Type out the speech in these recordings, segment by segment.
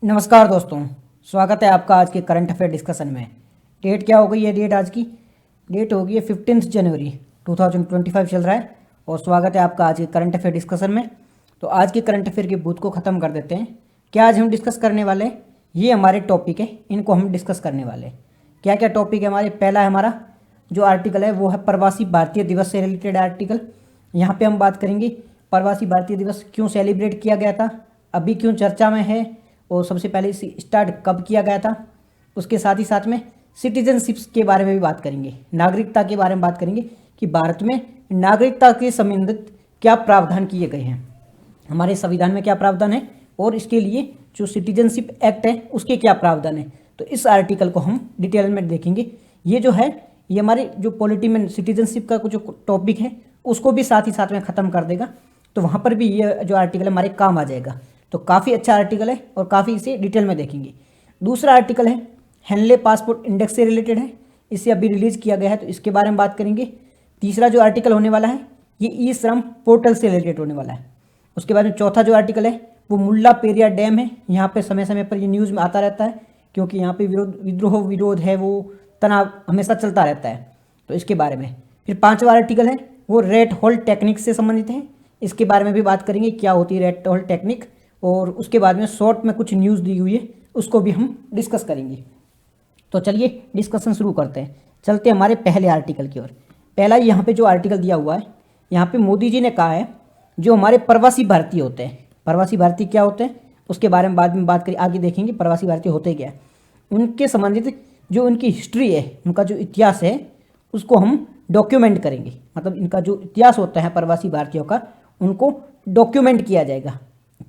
नमस्कार दोस्तों, स्वागत है आपका आज के करंट अफेयर डिस्कशन में। डेट क्या हो गई है? डेट आज की डेट हो गई है 15 जनवरी 2025 चल रहा है। और स्वागत है आपका आज के करंट अफेयर डिस्कशन में। तो आज के करंट अफेयर के बूथ को ख़त्म कर देते हैं। क्या आज हम डिस्कस करने वाले हैं? ये हमारे टॉपिक है, इनको हम डिस्कस करने वाले हैं। क्या क्या टॉपिक है हमारे? पहला है हमारा जो आर्टिकल है वो है प्रवासी भारतीय दिवस से रिलेटेड आर्टिकल। यहाँ पे हम बात करेंगे प्रवासी भारतीय दिवस क्यों सेलिब्रेट किया गया था, अभी क्यों चर्चा में है, और सबसे पहले इसे स्टार्ट कब किया गया था। उसके साथ ही साथ में सिटीजनशिप्स के बारे में भी बात करेंगे, नागरिकता के बारे में बात करेंगे कि भारत में नागरिकता के संबंधित क्या प्रावधान किए गए हैं, हमारे संविधान में क्या प्रावधान है, और इसके लिए जो सिटीजनशिप एक्ट है उसके क्या प्रावधान है। तो इस आर्टिकल को हम डिटेल में देखेंगे। ये जो है ये हमारे जो पॉलिटी में सिटीजनशिप का जो टॉपिक है उसको भी साथ ही साथ में ख़त्म कर देगा। तो वहाँ पर भी ये जो आर्टिकल है हमारे काम आ जाएगा। तो काफ़ी अच्छा आर्टिकल है और काफ़ी इसे डिटेल में देखेंगे। दूसरा आर्टिकल है हेनले पासपोर्ट इंडेक्स से रिलेटेड है, इसे अभी रिलीज़ किया गया है तो इसके बारे में बात करेंगे। तीसरा जो आर्टिकल होने वाला है ये ई श्रम पोर्टल से रिलेटेड होने वाला है। उसके बाद में चौथा जो आर्टिकल है वो मुल्ला पेरियार डैम है। यहाँ पे समय समय पर ये न्यूज़ में आता रहता है क्योंकि यहाँ पे विरोध है, वो तनाव हमेशा चलता रहता है, तो इसके बारे में। फिर पांचवा आर्टिकल है वो रेड होल टेक्निक से संबंधित है, इसके बारे में भी बात करेंगे क्या होती है रेड होल टेक्निक। और उसके बाद में शॉर्ट में कुछ न्यूज़ दी हुई है उसको भी हम डिस्कस करेंगे। तो चलिए डिस्कशन शुरू करते हैं, चलते हैं हमारे पहले आर्टिकल की ओर। पहला यहाँ पे जो आर्टिकल दिया हुआ है यहाँ पे मोदी जी ने कहा है जो हमारे प्रवासी भारतीय होते हैं, प्रवासी भारतीय क्या होते हैं उसके बारे में बाद में बात करें, आगे देखेंगे प्रवासी भारतीय होते क्या है। उनके संबंधित जो उनकी हिस्ट्री है, उनका जो इतिहास है उसको हम डॉक्यूमेंट करेंगे। मतलब इनका जो इतिहास होता है प्रवासी भारतीयों का उनको डॉक्यूमेंट किया जाएगा।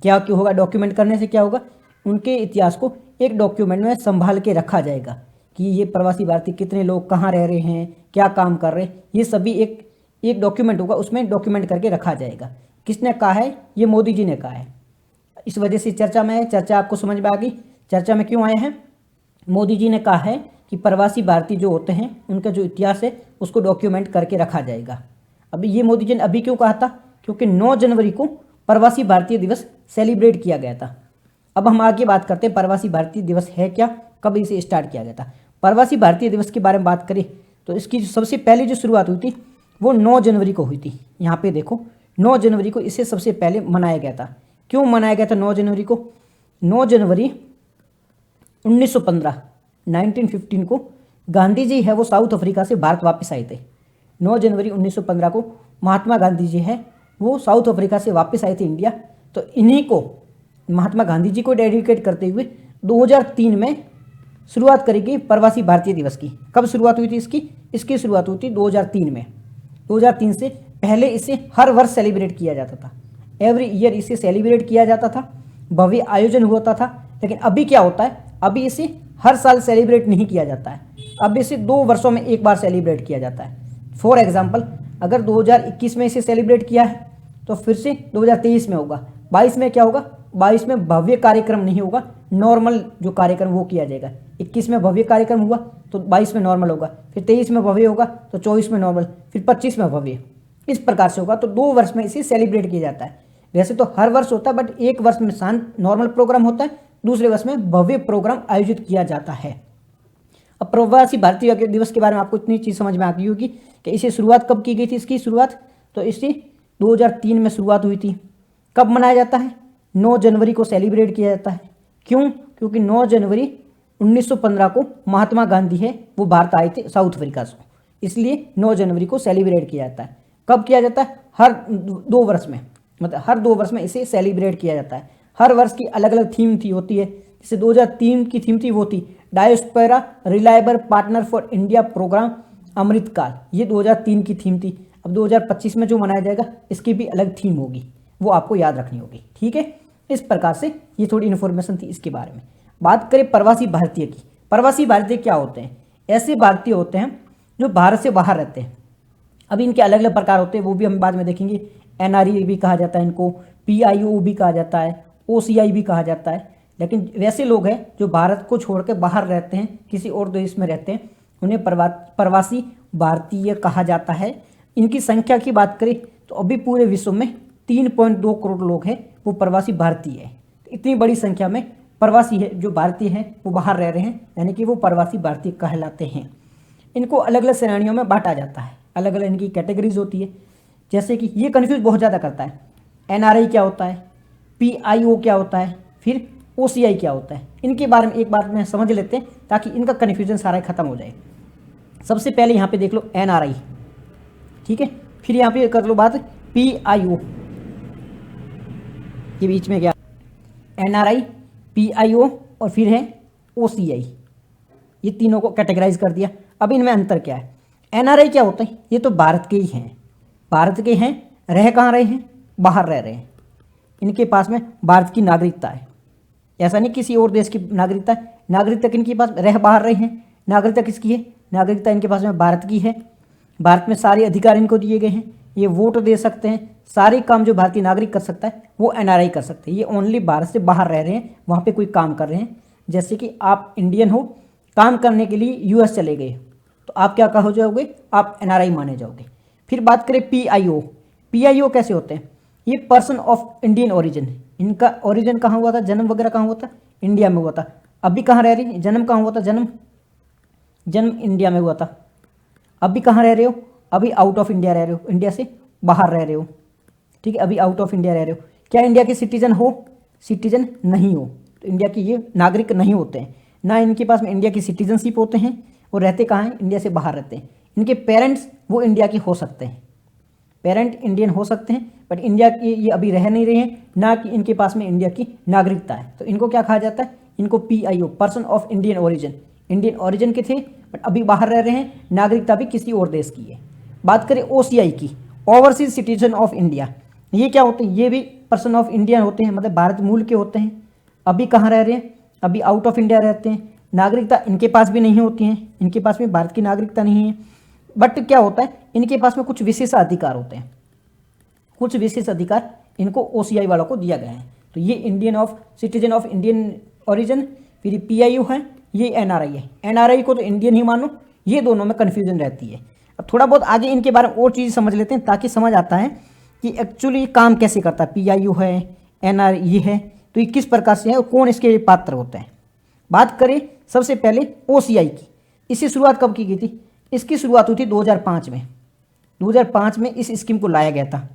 क्या क्यों होगा? डॉक्यूमेंट करने से क्या होगा? उनके इतिहास को एक डॉक्यूमेंट में संभाल के रखा जाएगा कि ये प्रवासी भारतीय कितने लोग कहाँ रह रहे हैं, क्या काम कर रहे हैं, ये सभी एक डॉक्यूमेंट होगा, उसमें डॉक्यूमेंट करके रखा जाएगा। किसने कहा है? ये मोदी जी ने कहा है। इस वजह से चर्चा में है। चर्चा आपको समझ में आ गई चर्चा में क्यों आए हैं? मोदी जी ने कहा है कि प्रवासी भारतीय जो होते हैं उनका जो इतिहास है उसको डॉक्यूमेंट करके रखा जाएगा। अभी ये मोदी जी ने अभी क्यों कहा था? क्योंकि 9 जनवरी को प्रवासी भारतीय दिवस सेलिब्रेट किया गया था। अब हम आगे बात करते हैं प्रवासी भारतीय दिवस है क्या, कब इसे स्टार्ट किया गया था। प्रवासी भारतीय दिवस के बारे में बात करें तो इसकी सबसे पहले जो शुरुआत हुई थी वो 9 जनवरी को हुई थी। यहाँ पे देखो 9 जनवरी को इसे सबसे पहले मनाया गया था। क्यों मनाया गया था 9 जनवरी को? 9 जनवरी 1915 को गांधी जी है वो साउथ अफ्रीका से भारत वापस आए थे। 9 जनवरी 1915 को महात्मा गांधी जी है वो साउथ अफ्रीका से वापस आए थे इंडिया। तो इन्हीं को महात्मा गांधी जी को डेडिकेट करते हुए 2003 में शुरुआत करी गई प्रवासी भारतीय दिवस की। कब शुरुआत हुई थी इसकी शुरुआत हुई थी 2003 में। 2003 से पहले इसे हर वर्ष सेलिब्रेट किया जाता था, एवरी ईयर इसे सेलिब्रेट किया जाता था, भव्य आयोजन होता था। लेकिन अभी क्या होता है? अभी इसे हर साल सेलिब्रेट नहीं किया जाता है, अब इसे 2 वर्षों में एक बार सेलिब्रेट किया जाता है। फॉर एग्जाम्पल अगर 2021 में इसे सेलिब्रेट किया है तो फिर से 2023 में होगा। 22 में क्या होगा? 22 में भव्य कार्यक्रम नहीं होगा, नॉर्मल जो कार्यक्रम वो किया जाएगा। 21 में भव्य कार्यक्रम हुआ तो 22 में नॉर्मल होगा, फिर 23 में भव्य होगा तो 24 में नॉर्मल, फिर 25 में भव्य, इस प्रकार से होगा। तो 2 वर्ष में इसे सेलिब्रेट किया जाता है। वैसे तो हर वर्ष होता है बट एक वर्ष में शांत नॉर्मल प्रोग्राम होता है, दूसरे वर्ष में भव्य प्रोग्राम आयोजित किया जाता है। अब प्रवासी भारतीय दिवस के बारे में आपको इतनी चीज़ समझ में आ गई होगी कि इसे शुरुआत कब की गई थी। इसकी शुरुआत तो इसे 2003 में शुरुआत हुई थी। कब मनाया जाता है? 9 जनवरी को सेलिब्रेट किया जाता है। क्यों? क्योंकि 9 जनवरी 1915 को महात्मा गांधी है वो भारत आए थे साउथ अफ्रीका से, इसलिए 9 जनवरी को सेलिब्रेट किया जाता है। कब किया जाता है? हर 2 वर्ष में, मतलब हर 2 वर्ष में इसे सेलिब्रेट किया जाता है। हर वर्ष की अलग अलग थीम होती है। जैसे 2003 की थीम थी वो थी diaspora reliable partner for India program Amrit Kaal, ये 2003 की थीम थी। अब 2025 में जो मनाया जाएगा इसकी भी अलग थीम होगी, वो आपको याद रखनी होगी। ठीक है, इस प्रकार से ये थोड़ी इन्फॉर्मेशन थी इसके बारे में। बात करें प्रवासी भारतीय की। प्रवासी भारतीय क्या होते हैं? ऐसे भारतीय होते हैं जो भारत से बाहर रहते हैं। अब इनके अलग अलग प्रकार होते हैं, वो भी हम बाद में देखेंगे। एनआरई भी कहा जाता है इनको, पीआईओ भी कहा जाता है, ओसीआई भी कहा जाता है। लेकिन वैसे लोग हैं जो भारत को छोड़ के बाहर रहते हैं, किसी और देश में रहते हैं, उन्हें प्रवासी भारतीय कहा जाता है। इनकी संख्या की बात करें तो अभी पूरे विश्व में 3.2 करोड़ लोग हैं वो प्रवासी भारतीय है। इतनी बड़ी संख्या में प्रवासी है जो भारतीय हैं वो बाहर रह रहे हैं, यानी कि वो प्रवासी भारतीय कहलाते हैं। इनको अलग अलग श्रेणियों में बांटा जाता है, अलग अलग इनकी कैटेगरीज होती है। जैसे कि ये कन्फ्यूज बहुत ज़्यादा करता है, एनआरआई क्या होता है, पीआईओ क्या होता है, फिर ओसीआई क्या होता है। इनके बारे में एक बार में समझ लेते हैं ताकि इनका कन्फ्यूजन सारा खत्म हो जाए। सबसे पहले यहाँ पे देख लो एनआरआई, ठीक है, फिर यहाँ पे कर लो बात पीआईओ, ये बीच में क्या, एनआरआई, पीआईओ और फिर है ओसीआई, ये तीनों को कैटेगराइज कर दिया। अब इनमें अंतर क्या है, एनआरआई क्या होता है, ये तो भारत के ही हैं, भारत के हैं, रह कहाँ रहे हैं, बाहर रह रहे हैं, इनके पास में भारत की नागरिकता है, ऐसा नहीं किसी और देश की नागरिकता है, नागरिकता इनके पास रह बाहर रहे हैं, नागरिकता किसकी है, नागरिकता इनके पास में भारत की है, भारत में सारे अधिकार इनको दिए गए हैं, ये वोट दे सकते हैं, सारे काम जो भारतीय नागरिक कर सकता है वो एनआरआई कर सकते हैं। ये ओनली भारत से बाहर रह रहे हैं, वहाँ पे कोई काम कर रहे हैं। जैसे कि आप इंडियन हो, काम करने के लिए यूएस चले गए तो आप क्या हो जाओगे, आप एनआरआई माने जाओगे। फिर बात करें पीआईओ, पीआईओ कैसे होते हैं, ये पर्सन ऑफ इंडियन ओरिजिन, इनका ओरिजिन कहाँ हुआ था, जन्म वगैरह कहाँ हुआ था, इंडिया में हुआ था। अभी कहाँ रह रहे हैं, जन्म कहाँ हुआ था, जन्म इंडिया में हुआ था। अभी कहाँ रह रहे हो, अभी आउट ऑफ इंडिया रह रहे हो, इंडिया से बाहर रह रहे हो, ठीक है, अभी आउट ऑफ इंडिया रह रहे हो। क्या इंडिया के सिटीजन हो, सिटीजन नहीं हो, तो इंडिया के ये नागरिक नहीं होते हैं, ना इनके पास में इंडिया की सिटीजनशिप होते हैं, वो रहते कहाँ हैं, इंडिया से बाहर रहते हैं। इनके पेरेंट्स वो इंडिया के हो सकते हैं, पेरेंट इंडियन हो सकते हैं, बट इंडिया की ये अभी रह नहीं रहे हैं, ना कि इनके पास में इंडिया की नागरिकता है। तो इनको क्या कहा जाता है, इनको PIO, person of Indian origin, Indian origin के थे बट अभी बाहर रह रहे हैं, नागरिकता भी किसी और देश की है। बात करें ओसीआई की, ओवरसीज सिटीजन ऑफ इंडिया, ये क्या होते हैं, ये भी पर्सन ऑफ इंडिया होते हैं, मतलब भारत मूल के होते हैं, अभी कहाँ रह रहे हैं, अभी आउट ऑफ इंडिया रहते हैं, नागरिकता इनके पास भी नहीं होती है, इनके पास में भारत की नागरिकता नहीं है, बट क्या होता है, इनके पास में कुछ विशेष अधिकार होते हैं, कुछ विशेष अधिकार इनको ओसीआई वालों को दिया गया है। तो ये Indian of citizen of Indian origin, फिर पीआईओ है, ये एनआरआई है, एनआरआई को तो इंडियन ही मानो, ये दोनों में कन्फ्यूजन रहती है। अब थोड़ा बहुत आगे इनके बारे में और चीज़ समझ लेते हैं ताकि समझ आता है कि एक्चुअली काम कैसे करता है, पीआईओ है, एनआरई है, तो ये किस प्रकार से है और कौन इसके पात्र होते हैं। बात करें सबसे पहले ओसीआई की, इसकी शुरुआत कब की गई थी, इसकी शुरुआत हुई थी 2005 में, 2005 में इस स्कीम को लाया गया था।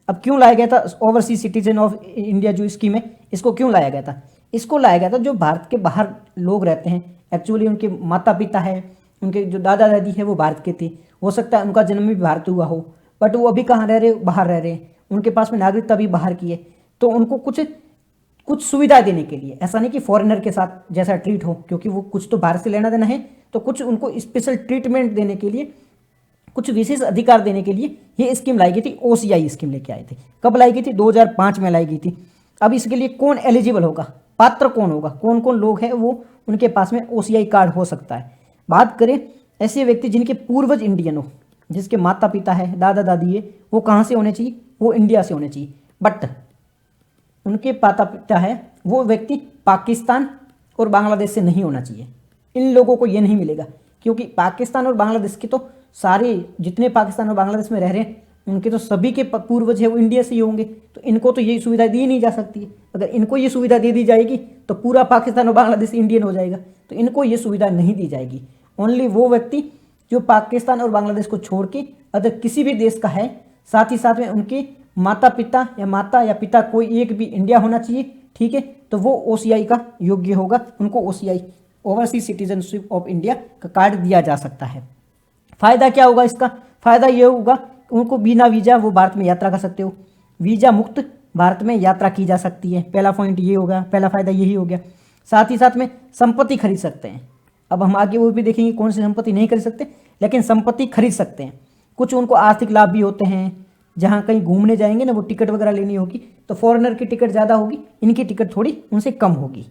अब क्यों लाया गया था, ओवरसीज सिटीजन ऑफ इंडिया जो स्कीम है, इसको क्यों लाया गया था, इसको लाया गया था जो भारत के बाहर लोग रहते हैं, एक्चुअली उनके माता पिता है, उनके जो दादा दादी है वो भारत के थे, हो सकता है उनका जन्म भी भारत हुआ हो, बट वो अभी कहाँ रह रहे, बाहर रह रहे हैं, उनके पास में नागरिकता भी बाहर की है, तो उनको कुछ सुविधा देने के लिए, ऐसा नहीं कि फॉरेनर के साथ जैसा ट्रीट हो, क्योंकि वो कुछ तो भारत से लेना देना है, तो कुछ उनको स्पेशल ट्रीटमेंट देने के लिए, कुछ विशेष अधिकार देने के लिए ये स्कीम लाई गई थी, ओसीआई स्कीम लेके आए थे। कब लाई गई थी, 2005 में लाई गई थी। अब इसके लिए कौन एलिजिबल होगा, पात्र कौन होगा, कौन कौन लोग हैं वो उनके पास में ओसीआई कार्ड हो सकता है। बात करें ऐसे व्यक्ति जिनके पूर्वज इंडियन हो, जिसके माता पिता है, दादा दादी है, वो कहाँ से होने चाहिए, वो इंडिया से होने चाहिए, बट उनके माता पिता है वो व्यक्ति पाकिस्तान और बांग्लादेश से नहीं होना चाहिए। इन लोगों को ये नहीं मिलेगा, क्योंकि पाकिस्तान और बांग्लादेश के तो सारे जितने पाकिस्तान और बांग्लादेश में रह रहे हैं उनके तो सभी के पूर्वज है वो इंडिया से ही होंगे, तो इनको तो ये सुविधा दी नहीं जा सकती है। अगर इनको ये सुविधा दे दी जाएगी तो पूरा पाकिस्तान और बांग्लादेश इंडियन हो जाएगा, तो इनको ये सुविधा नहीं दी जाएगी। ओनली वो व्यक्ति जो पाकिस्तान और बांग्लादेश को छोड़ के अगर किसी भी देश का है, साथ ही साथ में उनके माता या पिता कोई एक भी इंडिया होना चाहिए, ठीक है, तो वो ओसीआई का योग्य होगा, उनको OCI, overseas citizenship of India का कार्ड दिया जा सकता है। फ़ायदा क्या होगा इसका, फ़ायदा ये होगा उनको बिना वीज़ा वो भारत में यात्रा कर सकते हो, वीज़ा मुक्त भारत में यात्रा की जा सकती है, पहला पॉइंट ये होगा, पहला फ़ायदा यही हो गया। साथ ही साथ में संपत्ति खरीद सकते हैं, अब हम आगे वो भी देखेंगे कौन सी संपत्ति नहीं खरीद सकते, लेकिन संपत्ति खरीद सकते हैं। कुछ उनको आर्थिक लाभ भी होते हैं, जहाँ कहीं घूमने जाएंगे ना वो टिकट वगैरह लेनी होगी तो फॉरेनर की टिकट ज़्यादा होगी, इनकी टिकट थोड़ी उनसे कम होगी।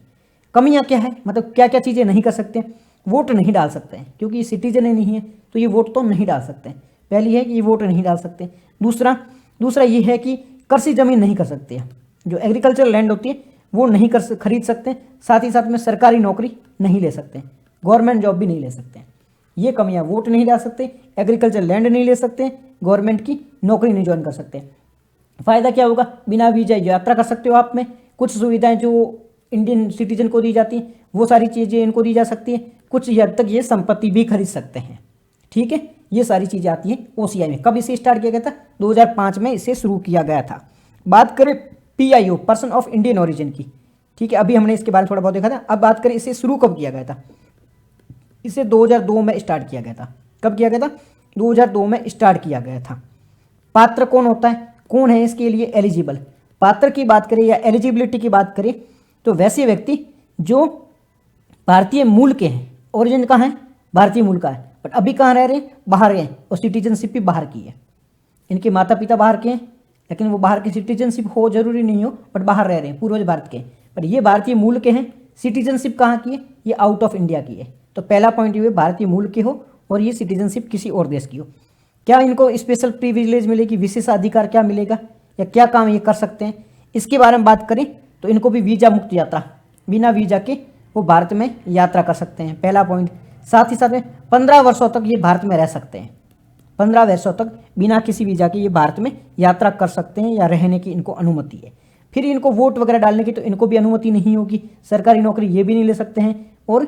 कमियाँ क्या है, मतलब क्या क्या चीज़ें नहीं कर सकते, वोट नहीं डाल सकते हैं क्योंकि सिटीजन ही नहीं है, तो ये वोट तो नहीं डाल सकते हैं। पहली है कि ये वोट नहीं डाल सकते। दूसरा ये है कि कृषि ज़मीन नहीं कर सकते हैं, जो एग्रीकल्चर लैंड होती है वो नहीं खरीद सकते। साथ ही साथ में सरकारी नौकरी नहीं ले सकते, गवर्नमेंट जॉब भी नहीं ले सकते। ये कमियाँ, वोट नहीं डाल सकते, एग्रीकल्चर लैंड नहीं ले सकते, गवर्नमेंट की नौकरी नहीं ज्वाइन कर सकते। फ़ायदा क्या होगा, बिना वीज़ा यात्रा कर सकते हो आप में, कुछ सुविधाएं जो इंडियन सिटीजन को दी जाती है, वो सारी चीज़ें इनको दी जा सकती है। कुछ हद तक ये संपत्ति भी खरीद सकते हैं। ठीक है, ये सारी चीज़ें आती हैं ओसीआई में। कब इसे स्टार्ट किया गया था? 2005 में इसे शुरू किया गया था। बात करें PIO, person of Indian origin की, ठीक है, अभी हमने इसके बारे में थोड़ा बहुत देखा था। अब बात करें इसे शुरू कब किया गया था? इसे 2002 में स्टार्ट किया गया था। कब किया गया था? 2002 में स्टार्ट किया गया था। पात्र कौन होता है, कौन है इसके लिए एलिजिबल? पात्र की बात करें या एलिजिबिलिटी की बात करें तो वैसे व्यक्ति जो भारतीय मूल के हैं, ओरिजिन कहाँ है? भारतीय मूल का है, बट अभी कहाँ रह रहे हैं? बाहर गए, और सिटीजनशिप भी बाहर की है। इनके माता पिता बाहर के हैं, लेकिन वो बाहर की सिटीजनशिप हो जरूरी नहीं हो, बट बाहर रह रहे हैं, पूर्वज भारत के, पर ये भारतीय मूल के हैं। सिटीजनशिप कहाँ की है? ये आउट ऑफ इंडिया की है। तो पहला पॉइंट ये भारतीय मूल के हो और ये सिटीजनशिप किसी और देश की हो। क्या इनको स्पेशल प्रिविलेज मिलेगी, विशेष अधिकार क्या मिलेगा, या क्या काम ये कर सकते हैं? इसके बारे में बात करें तो इनको भी वीजा मुक्त यात्रा, बिना वीजा के वो भारत में यात्रा कर सकते हैं, पहला पॉइंट। साथ ही साथ में 15 वर्षों तक ये भारत में रह सकते हैं। 15 वर्षों तक बिना किसी वीजा के ये भारत में यात्रा कर सकते हैं या रहने की इनको अनुमति है। फिर इनको वोट वगैरह डालने की तो इनको भी अनुमति नहीं होगी। सरकारी नौकरी ये भी नहीं ले सकते हैं, और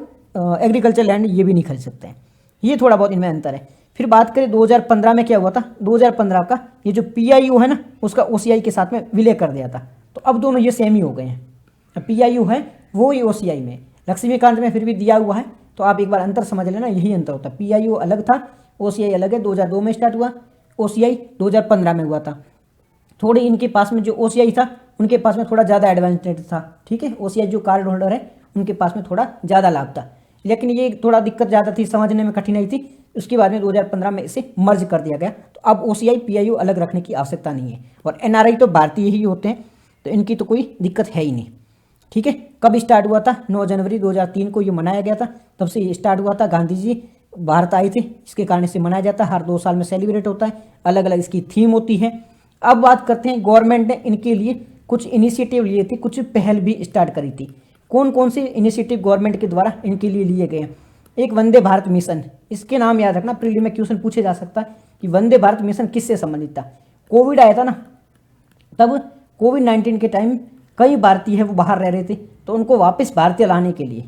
एग्रीकल्चर लैंड ये भी नहीं खरीद सकते हैं। ये थोड़ा बहुत इनमें अंतर है। फिर बात करें 2015 में क्या हुआ था? 2015 का ये जो पीआईओ है ना, उसका ओसीआई के साथ में विलय कर दिया था। तो अब दोनों ये सेम ही हो गए हैं। पीआईओ है वो ही ओसीआई में, लक्ष्मीकांत में फिर भी दिया हुआ है, तो आप एक बार अंतर समझ लेना, यही अंतर होता है। पीआईओ अलग था, ओसीआई अलग है। 2002 में स्टार्ट हुआ, ओसीआई 2015 में हुआ था। थोड़ी इनके पास में जो ओसीआई था उनके पास में थोड़ा ज़्यादा एडवांटेज था। ठीक है, ओसीआई जो कार्ड होल्डर है उनके पास में थोड़ा ज़्यादा लाभ था, लेकिन ये थोड़ा दिक्कत ज़्यादा थी, समझने में कठिनाई थी। उसके बाद में 2015 में इसे मर्ज कर दिया गया। तो अब ओसीआई पीआईओ अलग रखने की आवश्यकता नहीं है, और एनआरआई तो भारतीय ही होते हैं, तो इनकी तो कोई दिक्कत है ही नहीं। ठीक है, कब स्टार्ट हुआ था? 9 जनवरी 2003 को ये मनाया गया था, तब से ये स्टार्ट हुआ था। गांधी जी भारत आए थे, इसके कारण इसे मनाया जाता है, हर 2 साल में सेलिब्रेट होता है, अलग अलग इसकी थीम होती है। अब बात करते हैं, गवर्नमेंट ने इनके लिए कुछ इनिशिएटिव लिए थे, कुछ पहल भी स्टार्ट करी थी। कौन कौन से इनिशिएटिव गवर्नमेंट के द्वारा इनके लिए लिए गए हैं? एक वंदे भारत मिशन, इसके नाम याद रखना, प्रीलिम में क्वेश्चन पूछे जा सकता है कि वंदे भारत मिशन किससे संबंधित था। कोविड आया था ना, तब कोविड-19 के टाइम कई भारतीय है वो बाहर रह रहे थे, तो उनको वापस भारतीय लाने के लिए,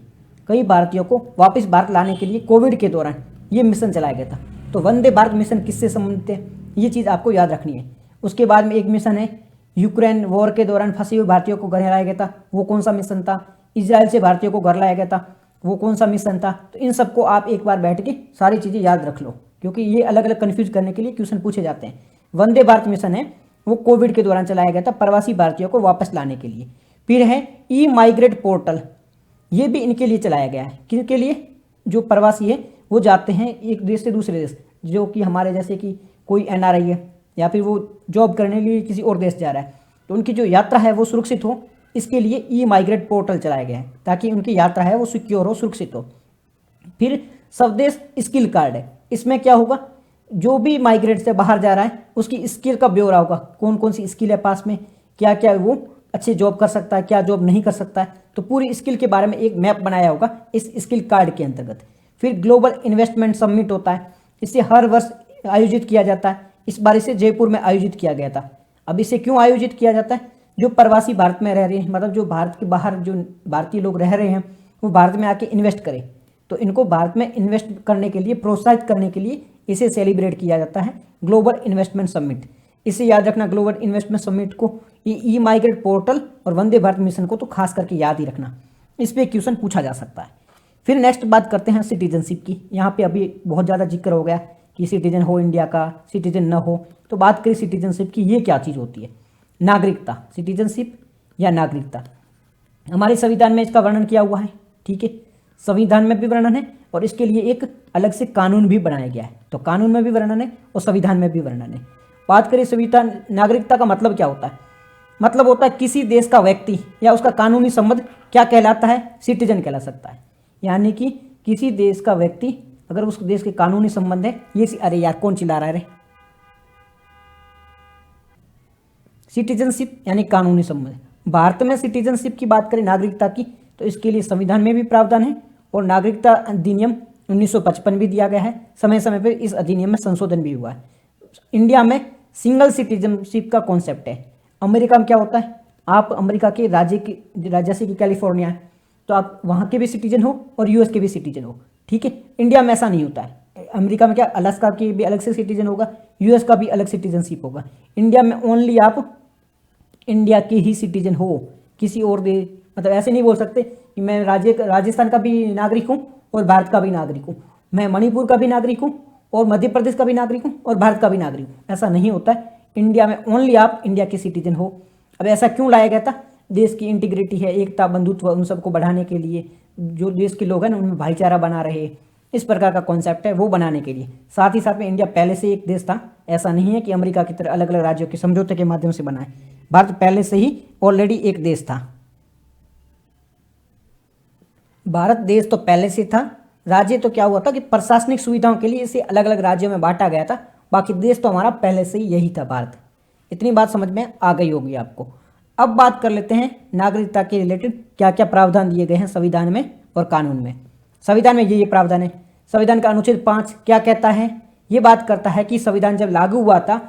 कई भारतीयों को वापस भारत लाने के लिए कोविड के दौरान ये मिशन चलाया गया था। तो वंदे भारत मिशन किससे संबंधित है, ये चीज़ आपको याद रखनी है। उसके बाद में एक मिशन है, यूक्रेन वॉर के दौरान फंसे हुए भारतीयों को घर लाया गया था, वो कौन सा मिशन था? इजराइल से भारतीयों को घर लाया गया था, वो कौन सा मिशन था? तो इन सबको आप एक बार बैठ के सारी चीज़ें याद रख लो, क्योंकि ये अलग अलग कन्फ्यूज करने के लिए क्वेश्चन पूछे जाते हैं। वंदे भारत मिशन है वो कोविड के दौरान चलाया गया था, प्रवासी भारतीयों को वापस लाने के लिए। फिर है ई माइग्रेट पोर्टल, ये भी इनके लिए चलाया गया है। किनके लिए? जो प्रवासी है वो जाते हैं एक देश से दूसरे देश, जो कि हमारे जैसे कि कोई एनआरआई है या फिर वो जॉब करने के लिए किसी और देश जा रहा है, तो उनकी जो यात्रा है वो सुरक्षित हो, इसके लिए ई माइग्रेट पोर्टल चलाया गया है, ताकि उनकी यात्रा है वो सिक्योर हो, सुरक्षित हो। फिर स्वदेश स्किल कार्ड है, इसमें क्या होगा? जो भी माइग्रेट से बाहर जा रहा है उसकी स्किल का ब्यौरा होगा, कौन कौन सी स्किल है पास में, क्या क्या वो अच्छे जॉब कर सकता है, क्या जॉब नहीं कर सकता है, तो पूरी स्किल के बारे में एक मैप बनाया होगा इस स्किल कार्ड के अंतर्गत। फिर ग्लोबल इन्वेस्टमेंट समिट होता है, इसे हर वर्ष आयोजित किया जाता है। इस बार इसे जयपुर में आयोजित किया गया था। अब इसे क्यों आयोजित किया जाता है? जो प्रवासी भारत में रह रहे हैं, मतलब जो भारत के बाहर जो भारतीय लोग रह रहे हैं, वो भारत में आके इन्वेस्ट करें, तो इनको भारत में इन्वेस्ट करने के लिए प्रोत्साहित करने के लिए इसे सेलिब्रेट किया जाता है, ग्लोबल इन्वेस्टमेंट समिट। इसे याद रखना, ग्लोबल इन्वेस्टमेंट समिट को, ये ई माइग्रेट पोर्टल और वंदे भारत मिशन को तो खास करके याद ही रखना, इस पर क्वेश्चन पूछा जा सकता है। फिर नेक्स्ट बात करते हैं सिटीजनशिप की। यहाँ पे अभी बहुत ज़्यादा जिक्र हो गया कि सिटीजन हो इंडिया का, सिटीजन न हो, तो बात करें सिटीजनशिप की, ये क्या चीज़ होती है? नागरिकता, सिटीजनशिप या नागरिकता। हमारे संविधान में इसका वर्णन किया हुआ है, ठीक है, संविधान में भी वर्णन है और इसके लिए एक अलग से कानून भी बनाया गया है। तो कानून में भी वर्णन है और संविधान में भी वर्णन है। बात करें संविधान, नागरिकता का मतलब क्या होता है? मतलब होता है किसी देश का व्यक्ति या उसका कानूनी संबंध क्या कहलाता है? सिटीजन कहला सकता है। यानी कि किसी देश का व्यक्ति अगर उस देश के कानूनी संबंध है, ये अरे यार कौन चिल्ला रहा है रे, सिटीजनशिप यानी कानूनी संबंध। भारत में सिटीजनशिप की बात करें नागरिकता की, तो इसके लिए संविधान में भी प्रावधान है और नागरिकता अधिनियम 1955 भी दिया गया है। समय समय पर इस अधिनियम में संशोधन भी हुआ है। इंडिया में सिंगल सिटीजनशिप का कॉन्सेप्ट है। अमेरिका में क्या होता है? आप अमेरिका के राज्य से कि कैलिफोर्निया है तो आप वहाँ के भी सिटीजन हो और यूएस के भी सिटीजन हो, ठीक है। इंडिया में ऐसा नहीं होता है। अमेरिका में क्या अलास्का की भी अलग से सिटीजन होगा, यूएस का भी अलग सिटीजनशिप होगा। इंडिया में ओनली आप इंडिया के ही सिटीजन हो, किसी और देश मतलब ऐसे नहीं बोल सकते कि मैं राजस्थान का भी नागरिक हूँ और भारत का भी नागरिक हूँ, मैं मणिपुर का भी नागरिक हूँ और मध्य प्रदेश का भी नागरिक हूँ और भारत का भी नागरिक हूँ, ऐसा नहीं होता है। इंडिया में ओनली आप इंडिया के सिटीजन हो। अब ऐसा क्यों लाया गया था? देश की इंटीग्रिटी है, एकता, बंधुत्व, उन सबको बढ़ाने के लिए, जो देश के लोग हैं ना उनमें भाईचारा बना रहे, इस प्रकार का कॉन्सेप्ट है वो बनाने के लिए। साथ ही साथ में इंडिया पहले से एक देश था, ऐसा नहीं है कि अमेरिका की तरह अलग अलग राज्यों के समझौते के माध्यम से बना है। भारत पहले से ही ऑलरेडी एक देश था। भारत देश तो पहले से था, राज्य तो क्या हुआ था कि प्रशासनिक सुविधाओं के लिए इसे अलग अलग राज्यों में बांटा गया था, बाकी देश तो हमारा पहले से ही यही था भारत। इतनी बात समझ में आ गई होगी आपको। अब बात कर लेते हैं नागरिकता के रिलेटेड क्या क्या प्रावधान दिए गए हैं संविधान में और कानून में। संविधान में ये प्रावधान है। संविधान का अनुच्छेद 5 क्या कहता है? ये बात करता है कि संविधान जब लागू हुआ था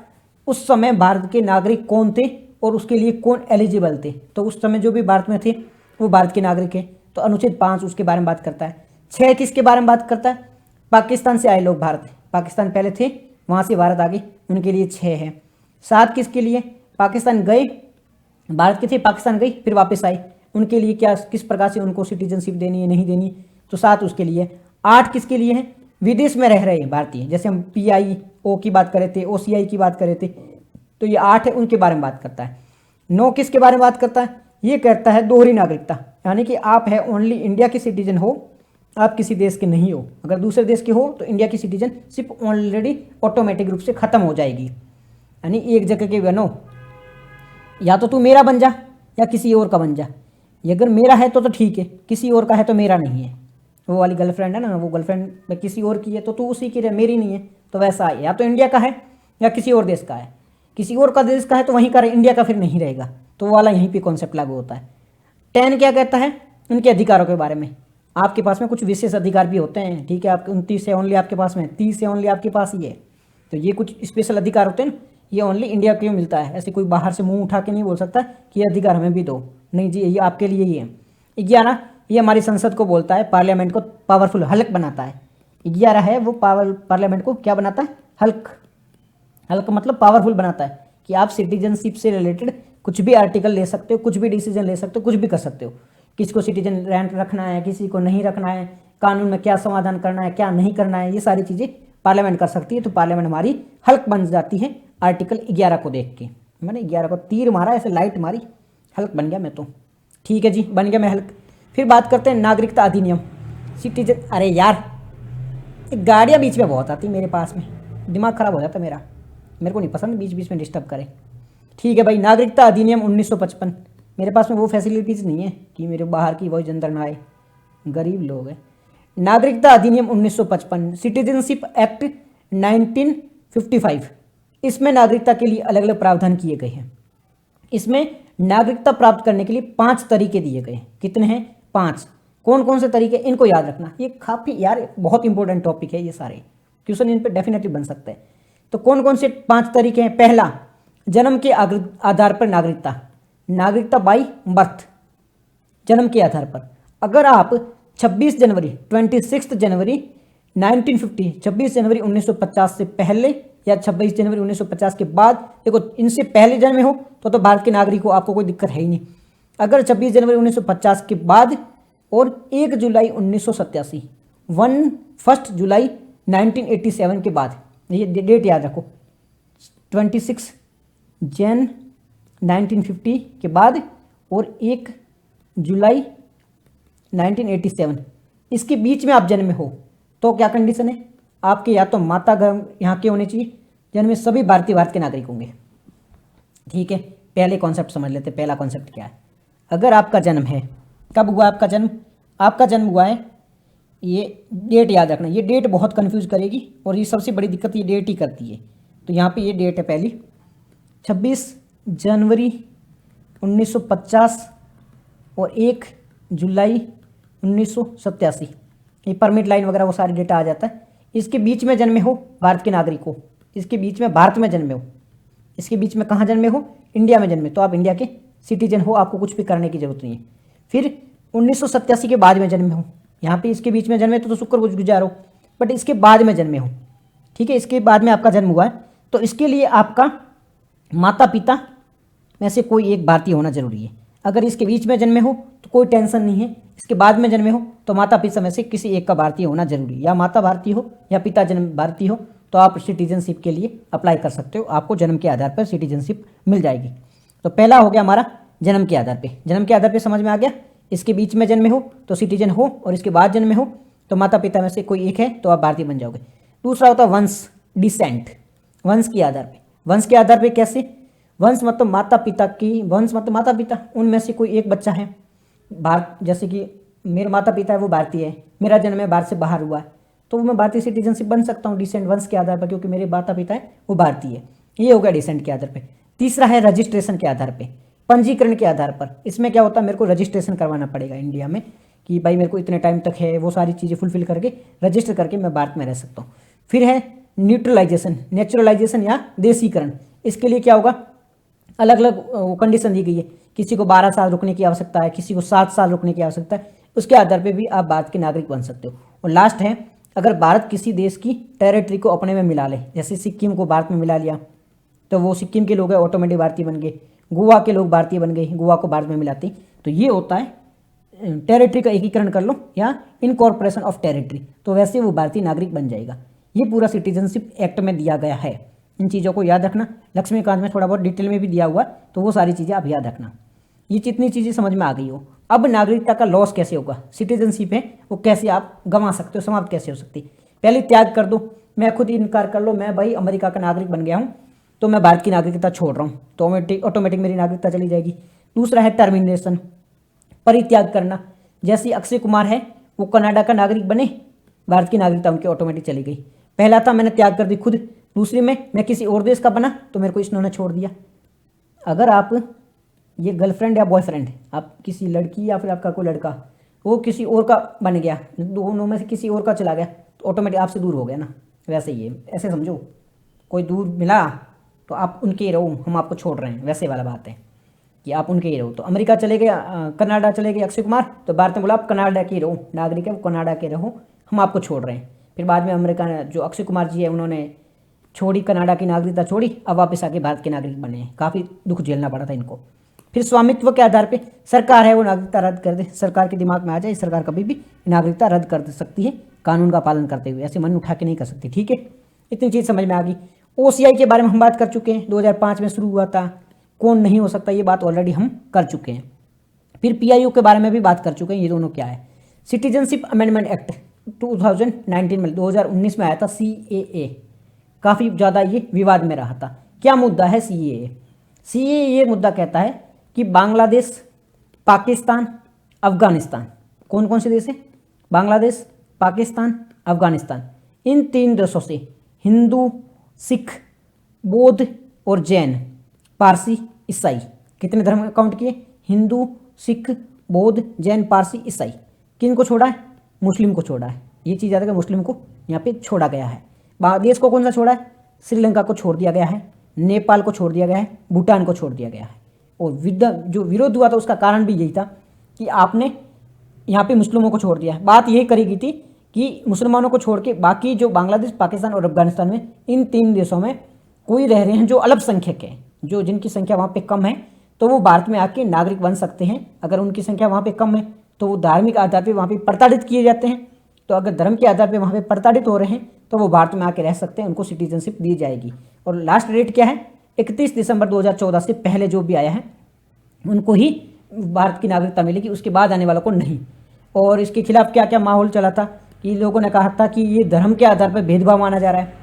उस समय भारत के नागरिक कौन थे और उसके लिए कौन एलिजिबल थे। तो उस समय जो भी भारत में थे वो भारत के नागरिक है, तो अनुच्छेद 5 उसके बारे में बात करता है। 6 किसके बारे में बात करता है? पाकिस्तान से आए लोग, भारत पाकिस्तान पहले थे, वहाँ से भारत आगे, उनके लिए 6 है। 7 किसके लिए? पाकिस्तान गए, भारत के थे, पाकिस्तान गई फिर वापस आए, उनके लिए क्या किस प्रकार से उनको सिटीजनशिप देनी है नहीं देनी, तो 7 उसके लिए। 8 किसके लिए है? विदेश में रह रहे भारतीय, जैसे हम PIO की बात कर रहे थे, OCI की बात कर रहे थे, तो ये 8 है, उनके बारे में बात करता है। 9 किसके बारे में बात करता है? ये कहता है दोहरी नागरिकता, यानी कि आप है ओनली इंडिया के सिटीजन हो, आप किसी देश के नहीं हो। अगर दूसरे देश के हो तो इंडिया की सिटीजनशिप ऑलरेडी ऑटोमेटिक रूप से खत्म हो जाएगी, यानी एक जगह के बनो, या तो तू मेरा बन जा या किसी और का बन जा। ये अगर मेरा है तो ठीक है, किसी और का है तो मेरा नहीं है। वो वाली गर्लफ्रेंड है ना, वो गर्लफ्रेंड किसी और की है तो तू उसी की रहे, मेरी नहीं है। तो वैसा है, या तो इंडिया का है या किसी और देश का है। किसी और का देश का है तो वहीं का रहे, इंडिया का फिर नहीं रहेगा। तो वो वाला यहीं पे कॉन्सेप्ट लागू होता है। 10 क्या कहता है? उनके अधिकारों के बारे में। आपके पास में कुछ विशेष अधिकार भी होते हैं, ठीक है। आपके 29 है ओनली आपके पास में, 30 है ओनली आपके पास ही है। तो ये कुछ स्पेशल अधिकार होते हैं ना, ये ओनली इंडिया को मिलता है। ऐसे कोई बाहर से मुंह उठा के नहीं बोल सकता कि ये अधिकार हमें भी दो, नहीं जी ये आपके लिए ही है। 11 ये हमारी संसद को बोलता है, पार्लियामेंट को पावरफुल, हल्क बनाता है। 11 है वो पार्लियामेंट को क्या बनाता है? हल्क। हल्क मतलब पावरफुल बनाता है कि आप सिटीजनशिप से रिलेटेड कुछ भी आर्टिकल ले सकते हो, कुछ भी डिसीजन ले सकते हो, कुछ भी कर सकते हो। किसको सिटीजन रैंक रखना है, किसी को नहीं रखना है, कानून में क्या समाधान करना है, क्या नहीं करना है, ये सारी चीज़ें पार्लियामेंट कर सकती है। तो पार्लियामेंट हमारी हल्क बन जाती है आर्टिकल 11 को देख के। मैंने 11 को तीर मारा, ऐसे लाइट मारी, हल्क बन गया मैं तो। ठीक है जी, बन गया मैं हल्क। फिर बात करते हैं नागरिकता अधिनियम, सिटीजन। अरे यार गाड़ियाँ बीच में बहुत आती मेरे पास में, दिमाग खराब हो जाता मेरा, मेरे को नहीं पसंद बीच बीच में डिस्टर्ब करे। ठीक है भाई, नागरिकता अधिनियम 1955। मेरे पास में वो फैसिलिटीज़ नहीं है कि मेरे बाहर की वॉइस अंदर ना आए, गरीब लोग हैं। नागरिकता अधिनियम 1955, सिटीजनशिप एक्ट 1955, इसमें नागरिकता के लिए अलग अलग प्रावधान किए गए हैं। इसमें नागरिकता प्राप्त करने के लिए 5 तरीके दिए गए हैं। कितने हैं? 5। कौन कौन से तरीके, इनको याद रखना। ये काफ़ी यार बहुत इंपॉर्टेंट टॉपिक है, ये सारे क्वेश्चन इन पर डेफिनेटली बन सकते हैं। तो कौन कौन से 5 तरीके हैं? पहला, जन्म के आधार पर नागरिकता, नागरिकता बाई बर्थ, जन्म के आधार पर। अगर आप 26 जनवरी 26 जनवरी 1950 से पहले या 26 जनवरी 1950 के बाद, देखो इनसे पहले जन्मे हो तो भारत के नागरिक हो, आपको कोई दिक्कत है ही नहीं। अगर 26 जनवरी 1950 के बाद और 1 जुलाई 1987, 1 जुलाई 1987 के बाद, ये डेट याद रखो, 26 जन 1950 के बाद और 1 जुलाई 1987, इसके बीच में आप जन्मे हो तो क्या कंडीशन है? आपके या तो माता घर यहाँ के होने चाहिए, जन्मे सभी भारत के नागरिक होंगे। ठीक है, पहले कॉन्सेप्ट समझ लेते हैं। पहला कॉन्सेप्ट क्या है? अगर आपका जन्म है, कब हुआ आपका जन्म? आपका जन्म हुआ है, ये डेट याद रखना, ये डेट बहुत कंफ्यूज करेगी और ये सबसे बड़ी दिक्कत ये डेट ही करती है। तो यहाँ पे ये डेट है पहली, 26 जनवरी 1950 और 1 जुलाई 1987, ये परमिट लाइन वगैरह वो सारी डेटा आ जाता है। इसके बीच में जन्मे हो, भारत के नागरिक हो, इसके बीच में भारत में जन्मे हो, इसके बीच में कहाँ जन्मे हो? इंडिया में जन्मे, तो आप इंडिया के सिटीजन हो, आपको कुछ भी करने की जरूरत नहीं है। फिर 1987 के बाद में जन्मे हो, यहाँ पे इसके बीच में जन्मे तो शुक्र गुजारो, बट इसके बाद में जन्मे हो, ठीक है, इसके बाद में आपका जन्म हुआ है, तो इसके लिए आपका माता पिता में से कोई एक भारतीय होना जरूरी है। अगर इसके बीच में जन्मे हो तो कोई टेंशन नहीं है, इसके बाद में जन्मे हो तो माता पिता में से किसी एक का भारतीय होना जरूरी है, या माता भारतीय हो या पिता जन्म भारतीय हो, तो आप सिटीजनशिप के लिए अप्लाई कर सकते हो, आपको जन्म के आधार पर सिटीजनशिप मिल जाएगी। तो पहला हो गया हमारा जन्म के आधार पे। जन्म के आधार पे समझ में आ गया, इसके बीच में जन्मे हो तो सिटीजन हो, और इसके बाद जन्मे हो तो माता पिता में से कोई एक है तो आप भारतीय बन जाओगे। दूसरा होता है वंश, डिसेंट, वंश के आधार पे। वंश के आधार पे कैसे? वंश मतलब माता पिता की, वंश मतलब माता पिता, उनमें से कोई एक बच्चा है भारत, जैसे कि मेरे माता पिता है वो भारतीय है, मेरा जन्म है भारत से बाहर हुआ है, तो मैं भारतीय सिटीजनशिप बन सकता हूँ डिसेंट वंश के आधार पर, क्योंकि मेरे माता पिता है वो भारतीय है। ये हो गया डिसेंट के आधार पे। तीसरा है रजिस्ट्रेशन के आधार पे, पंजीकरण के आधार पर। इसमें क्या होता है, मेरे को रजिस्ट्रेशन करवाना पड़ेगा इंडिया में कि भाई मेरे को इतने टाइम तक है, वो सारी चीज़ें फुलफिल करके रजिस्टर करके मैं भारत में रह सकता हूँ। फिर है न्यूट्रलाइजेशन, नेचुरलाइजेशन या देशीकरण। इसके लिए क्या होगा, अलग अलग कंडीशन दी गई है, किसी को 12 साल रुकने की आवश्यकता है, किसी को 7 साल रुकने की आवश्यकता है, उसके आधार पे भी आप भारत के नागरिक बन सकते हो। और लास्ट है, अगर भारत किसी देश की टेरिटरी को अपने में मिला ले, जैसे सिक्किम को भारत में मिला लिया तो वो सिक्किम के लोग हैं ऑटोमेटिक भारतीय बन गए, गोवा के लोग भारतीय बन गए, गोवा को भारत में मिलाते, तो ये होता है टेरिटरी का एकीकरण कर लो या इनकॉर्पोरेशन ऑफ टेरिटरी, तो वैसे वो भारतीय नागरिक बन जाएगा। ये पूरा सिटीजनशिप एक्ट में दिया गया है, इन चीज़ों को याद रखना। लक्ष्मीकांत में थोड़ा बहुत डिटेल में भी दिया हुआ, तो वो सारी चीज़ें आप याद रखना। ये जितनी चीज़ें समझ में आ गई हो। अब नागरिकता का लॉस कैसे होगा, सिटीजनशिप है वो कैसे आप गंवा सकते हो, समाप्त कैसे हो सकती है। पहले त्याग कर दो, मैं खुद ही इनकार कर लो, मैं भाई अमेरिका का नागरिक बन गया हूँ तो मैं भारत की नागरिकता छोड़ रहा हूँ, तो ऑटोमेटिक मेरी नागरिकता चली जाएगी। दूसरा है टर्मिनेशन, परित्याग करना। जैसे अक्षय कुमार है वो कनाडा का नागरिक बने, भारत की नागरिकता उनकी ऑटोमेटिक चली गई। पहला था मैंने त्याग कर दी खुद, दूसरी में मैं किसी और देश का बना तो मेरे को इन्होंने छोड़ दिया। अगर आप ये गर्लफ्रेंड या बॉयफ्रेंड, आप किसी लड़की या फिर आपका कोई लड़का वो किसी और का बन गया, दोनों में से किसी और का चला गया, तो ऑटोमेटिक आपसे दूर हो गया ना। वैसे ही है, ऐसे समझो, कोई दूर मिला तो आप उनके ही रहो, हम आपको छोड़ रहे हैं, वैसे वाला बात है कि आप उनके ही रहो। तो अमेरिका चले गए, कनाडा चले गए अक्षय कुमार, तो भारत ने बोला आप कनाडा के रहो, नागरिक है वो कनाडा के रहो, हम आपको छोड़ रहे हैं। फिर बाद में अमेरिका ने, जो अक्षय कुमार जी है उन्होंने छोड़ी कनाडा की नागरिकता छोड़ी, अब वापस आके भारत के नागरिक बने हैं, काफ़ी दुख झेलना पड़ा था इनको। फिर स्वामित्व के आधार पे सरकार है वो नागरिकता रद्द कर दे, सरकार के दिमाग में आ जाए सरकार कभी भी नागरिकता रद्द कर सकती है कानून का पालन करते हुए, ऐसे मन उठा के नहीं कर सकती, ठीक है। इतनी चीज़ समझ में आ गई। OCI के बारे में हम बात कर चुके हैं, 2005 में शुरू हुआ था, कौन नहीं हो सकता ये बात ऑलरेडी हम कर चुके हैं। फिर PIO के बारे में भी बात कर चुके हैं, ये दोनों क्या है। सिटीजनशिप अमेंडमेंट एक्ट 2019 में 2019 में आया था, CAA, काफ़ी ज़्यादा ये विवाद में रहा था। क्या मुद्दा है CAA ये मुद्दा कहता है कि बांग्लादेश, पाकिस्तान, अफगानिस्तान, कौन कौन से देश हैं, बांग्लादेश, पाकिस्तान, अफगानिस्तान, इन 3 देशों से हिंदू, सिख, बौद्ध और जैन, पारसी, ईसाई, कितने धर्म काउंट किए, हिंदू, सिख, बौद्ध, जैन, पारसी, ईसाई, किन को छोड़ा है, मुस्लिम को छोड़ा है। ये चीज़ याद है कि मुस्लिम को यहाँ पे छोड़ा गया है। बांग्लादेश को कौन सा छोड़ा है, श्रीलंका को छोड़ दिया गया है, नेपाल को छोड़ दिया गया है, भूटान को छोड़ दिया गया है। और जो विरोध हुआ था उसका कारण भी यही था कि आपने यहाँ पे मुस्लिमों को छोड़ दिया है। बात यही करी गई थी कि मुसलमानों को छोड़ के बाकी जो बांग्लादेश, पाकिस्तान और अफगानिस्तान में, इन 3 देशों में कोई रह रहे हैं जो अल्पसंख्यक है, जो जिनकी संख्या वहाँ पे कम है, तो वो भारत में आके नागरिक बन सकते हैं। अगर उनकी संख्या वहाँ पे कम है तो वो धार्मिक आधार पे वहाँ पे प्रताड़ित किए जाते हैं, तो अगर धर्म के आधार पे वहाँ पे प्रताड़ित हो रहे हैं तो वो भारत में आके रह सकते हैं, उनको सिटीजनशिप दी जाएगी। और लास्ट डेट क्या है, 31 दिसंबर 2014 से पहले जो भी आया है उनको ही भारत की नागरिकता मिलेगी, उसके बाद आने वालों को नहीं। और इसके खिलाफ क्या क्या माहौल चला था कि लोगों ने कहा था कि ये धर्म के आधार पर भेदभाव माना जा रहा है।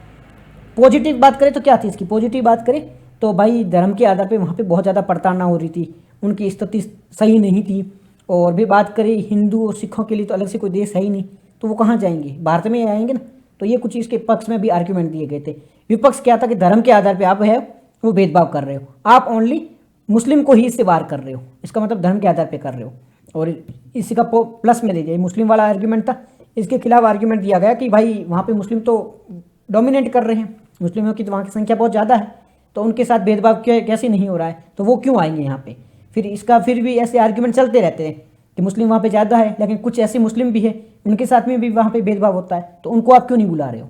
पॉजिटिव बात करें तो क्या थी इसकी, पॉजिटिव बात करें तो भाई धर्म के आधार पे वहाँ पे बहुत ज़्यादा प्रताड़ना हो रही थी, उनकी स्थिति सही नहीं थी। और भी बात करें हिंदू और सिखों के लिए तो अलग से कोई देश है ही नहीं, तो वो कहाँ जाएंगे, भारत में आएंगे ना। तो ये कुछ इसके पक्ष में भी आर्ग्यूमेंट दिए गए थे। विपक्ष क्या था कि धर्म के आधार पर आप है वो भेदभाव कर रहे हो, आप ओनली मुस्लिम को ही इससे बाहर कर रहे हो, इसका मतलब धर्म के आधार पर कर रहे हो। और इसी का प्लस में ले जाइए, मुस्लिम वाला आर्ग्यूमेंट था, इसके खिलाफ आर्ग्यूमेंट दिया गया कि भाई वहाँ पे मुस्लिम तो डोमिनेट कर रहे हैं, मुस्लिमों की तो वहाँ की संख्या बहुत ज़्यादा है, तो उनके साथ भेदभाव कैसे नहीं हो रहा है, तो वो क्यों आएंगे यहाँ पे। फिर इसका फिर भी ऐसे आर्ग्यूमेंट चलते रहते हैं कि मुस्लिम वहाँ पे ज़्यादा है, लेकिन कुछ ऐसे मुस्लिम भी है उनके साथ में भी वहाँ पे भेदभाव होता है, तो उनको आप क्यों नहीं बुला रहे हो।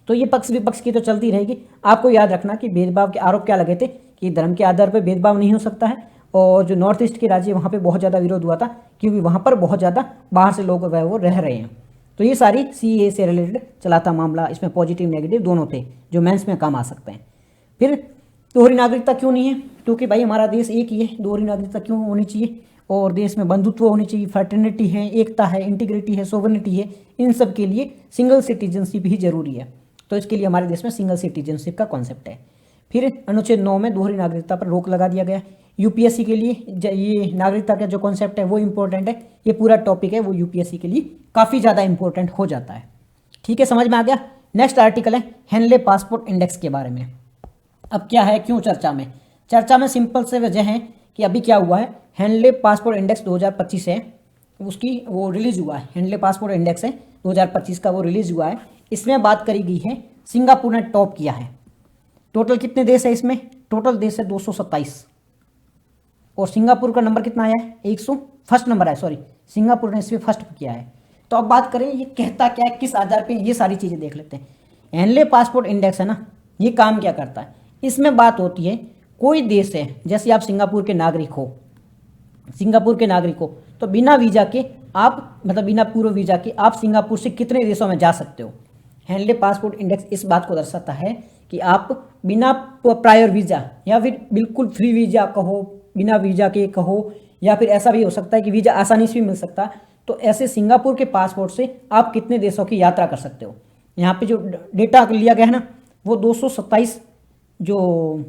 तो ये पक्ष विपक्ष की तो चलती रहेगी। आपको याद रखना कि भेदभाव के आरोप क्या लगे थे कि धर्म के आधार पर भेदभाव नहीं हो सकता है, और जो नॉर्थ ईस्ट के राज्य वहाँ पे बहुत ज़्यादा विरोध हुआ था क्योंकि वहाँ पर बहुत ज़्यादा बाहर से लोग वो रह रहे हैं। तो ये सारी CAA से रिलेटेड चला था मामला, इसमें पॉजिटिव नेगेटिव दोनों थे जो मेंस में काम आ सकते हैं। फिर दोहरी नागरिकता क्यों नहीं है, क्योंकि भाई हमारा देश एक ही है, दोहरी नागरिकता क्यों होनी चाहिए, और देश में बंधुत्व होनी चाहिए, फ्रेटर्निटी है, एकता है, इंटीग्रिटी है, सोवरेनिटी है, इन सब के लिए सिंगल सिटीजनशिप ही जरूरी है। तो इसके लिए हमारे देश में सिंगल सिटीजनशिप का कॉन्सेप्ट है। फिर अनुच्छेद 9 में दोहरी नागरिकता पर रोक लगा दिया गया। UPSC के लिए ये नागरिकता का जो कॉन्सेप्ट है वो इम्पोर्टेंट है, ये पूरा टॉपिक है वो UPSC के लिए काफ़ी ज़्यादा इंपॉर्टेंट हो जाता है। ठीक है, समझ में आ गया। नेक्स्ट आर्टिकल है हेनले पासपोर्ट इंडेक्स के बारे में। अब क्या है, क्यों चर्चा में सिंपल से वजह है कि अभी क्या हुआ है, हेनले पासपोर्ट इंडेक्स 2025 है, उसकी वो रिलीज हुआ है, हेनले पासपोर्ट इंडेक्स है 2025 का, वो रिलीज हुआ है। इसमें बात करी गई है, सिंगापुर ने टॉप किया है। टोटल कितने देश है इसमें, टोटल देश है 227, और सिंगापुर का नंबर कितना आया है, 100 फर्स्ट नंबर है, सॉरी सिंगापुर ने इसमें फर्स्ट किया है। तो अब बात करें ये कहता क्या है, किस आधार पे, ये सारी चीज़ें देख लेते हैं। हेनले पासपोर्ट इंडेक्स है ना, ये काम क्या करता है, इसमें बात होती है कोई देश है, जैसे आप सिंगापुर के नागरिक हो, तो बिना वीज़ा के आप, मतलब बिना पूर्व वीज़ा के आप सिंगापुर से कितने देशों में जा सकते हो। हेनले पासपोर्ट इंडेक्स इस बात को दर्शाता है कि आप बिना प्रायर वीज़ा या फिर बिल्कुल फ्री वीज़ा कहो, बिना वीज़ा के कहो, या फिर ऐसा भी हो सकता है कि वीज़ा आसानी से भी मिल सकता है, तो ऐसे सिंगापुर के पासपोर्ट से आप कितने देशों की यात्रा कर सकते हो। यहाँ पे जो डेटा लिया गया है ना, वो 227 जो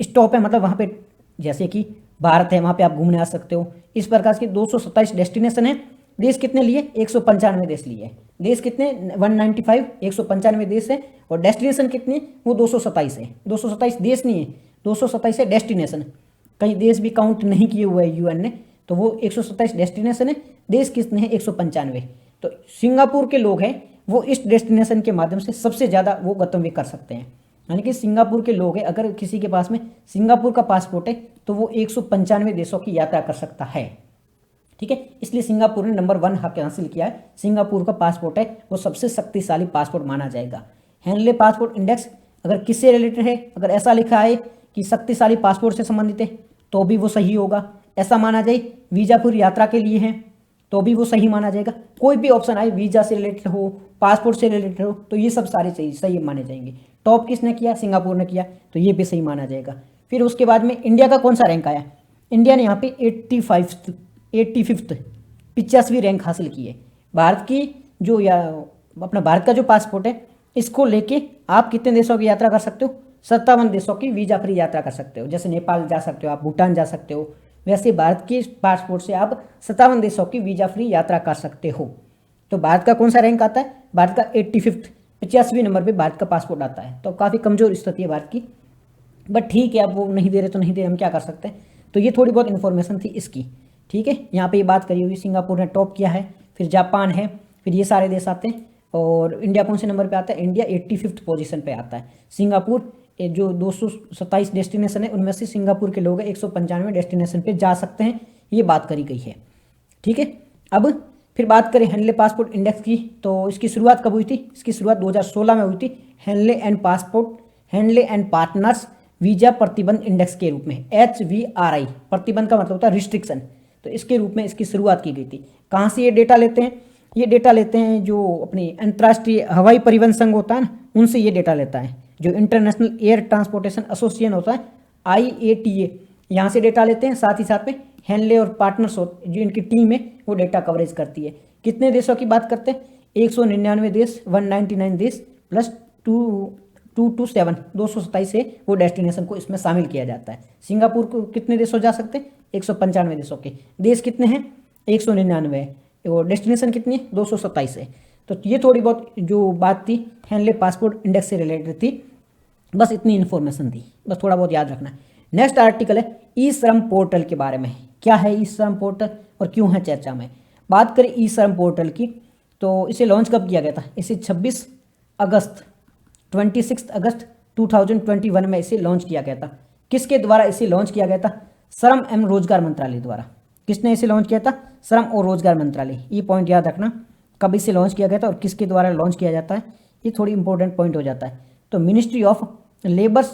स्टॉप है, मतलब वहाँ पे जैसे कि भारत है वहाँ पे आप घूमने आ सकते हो, इस प्रकार के 227 डेस्टिनेशन है। देश कितने लिए, 195 देश लिए। देश कितने, 195, 195 देश है, और डेस्टिनेशन कितने, वो 227 है। 227 देश नहीं है, 227 है डेस्टिनेशन, कई देश भी काउंट नहीं किए हुए है UN ने, तो वो 127 डेस्टिनेशन है। देश कितने हैं, 195। तो सिंगापुर के लोग हैं वो इस डेस्टिनेशन के माध्यम से सबसे ज़्यादा वो गंतव्य कर सकते हैं, यानी कि सिंगापुर के लोग हैं, अगर किसी के पास में सिंगापुर का पासपोर्ट है तो वो 195 देशों की यात्रा कर सकता है। ठीक है, इसलिए सिंगापुर ने नंबर 1 हक हासिल किया है। सिंगापुर का पासपोर्ट है वो सबसे शक्तिशाली पासपोर्ट माना जाएगा। हेनले पासपोर्ट इंडेक्स अगर किससे रिलेटेड है, अगर ऐसा लिखा है कि शक्तिशाली पासपोर्ट से संबंधित है तो भी वो सही होगा। ऐसा माना जाए वीज़ा पूरी यात्रा के लिए है तो भी वो सही माना जाएगा। कोई भी ऑप्शन आए वीज़ा से रिलेटेड हो, पासपोर्ट से रिलेटेड हो, तो ये सब सारे सही माने जाएंगे। टॉप किसने किया, सिंगापुर ने किया, तो ये भी सही माना जाएगा। फिर उसके बाद में इंडिया का कौन सा रैंक आया, इंडिया ने यहाँ पे 85th 85वीं रैंक हासिल की है। भारत की जो अपना भारत का जो पासपोर्ट है इसको लेके आप कितने देशों की यात्रा कर सकते हो, 57 देशों की वीज़ा फ्री यात्रा कर सकते हो। जैसे नेपाल जा सकते हो आप, भूटान जा सकते हो, वैसे भारत के पासपोर्ट से आप 57 देशों की वीज़ा फ्री यात्रा कर सकते हो। तो भारत का कौन सा रैंक आता है, भारत का 85वीं नंबर पे भारत का पासपोर्ट आता है। तो काफ़ी कमज़ोर स्थिति है भारत की, बट ठीक है, अब वो नहीं दे रहे तो नहीं दे रहे, हम क्या कर सकते हैं। तो ये थोड़ी बहुत इन्फॉर्मेशन थी इसकी। ठीक है, यहाँ पे ये बात करी हुई, सिंगापुर ने टॉप किया है, फिर जापान है, फिर ये सारे देश आते हैं। और इंडिया कौन से नंबर पे आता है, इंडिया 85th पोजीशन पे आता है। सिंगापुर जो 227 डेस्टिनेशन है उनमें से सिंगापुर के लोग 195 डेस्टिनेशन पे जा सकते हैं, ये बात करी गई है। ठीक है, अब फिर बात करें हेनले पासपोर्ट इंडेक्स की, तो इसकी शुरुआत कब हुई थी, इसकी शुरुआत 2016 में हुई थी, हेनले एंड पार्टनर्स वीजा प्रतिबंध इंडेक्स के रूप में, HVRI। प्रतिबंध का मतलब होता है रिस्ट्रिक्शन, तो इसके रूप में इसकी शुरुआत की गई थी। कहाँ से ये डेटा लेते हैं, ये डेटा लेते हैं जो अपनी अंतर्राष्ट्रीय हवाई परिवहन संघ होता है ना, उनसे ये डेटा लेता है। जो इंटरनेशनल एयर ट्रांसपोर्टेशन एसोसिएशन होता है, IATA, यहाँ से डेटा लेते हैं। साथ ही साथ में हेनले और पार्टनर्स जो इनकी टीम है वो डेटा कवरेज करती है। कितने देशों की बात करते हैं, 199 देश, 199 देश प्लस 227 227 है वो डेस्टिनेशन को इसमें शामिल किया जाता है। सिंगापुर को कितने देशों जा सकते हैं, 195 देशों के। देश कितने हैं, 199 है, और डेस्टिनेशन कितनी है, 227 है। तो ये थोड़ी बहुत जो बात थी हेनले पासपोर्ट इंडेक्स से रिलेटेड थी, बस इतनी इन्फॉर्मेशन थी, बस थोड़ा बहुत याद रखना है। नेक्स्ट आर्टिकल है ई श्रम पोर्टल के बारे में। क्या है ई श्रम पोर्टल और क्यों है चर्चा में। बात करें ई श्रम पोर्टल की, तो इसे लॉन्च कब किया गया था, इसे 26 अगस्त 2021 में इसे लॉन्च किया गया था। किसके द्वारा इसे लॉन्च किया गया था, श्रम एवं रोजगार मंत्रालय द्वारा। किसने इसे लॉन्च किया था? श्रम और रोजगार मंत्रालय। ये पॉइंट याद रखना, कब इसे लॉन्च किया गया था और किसके द्वारा लॉन्च किया जाता है, ये थोड़ी इंपॉर्टेंट पॉइंट हो जाता है। तो ministry of labour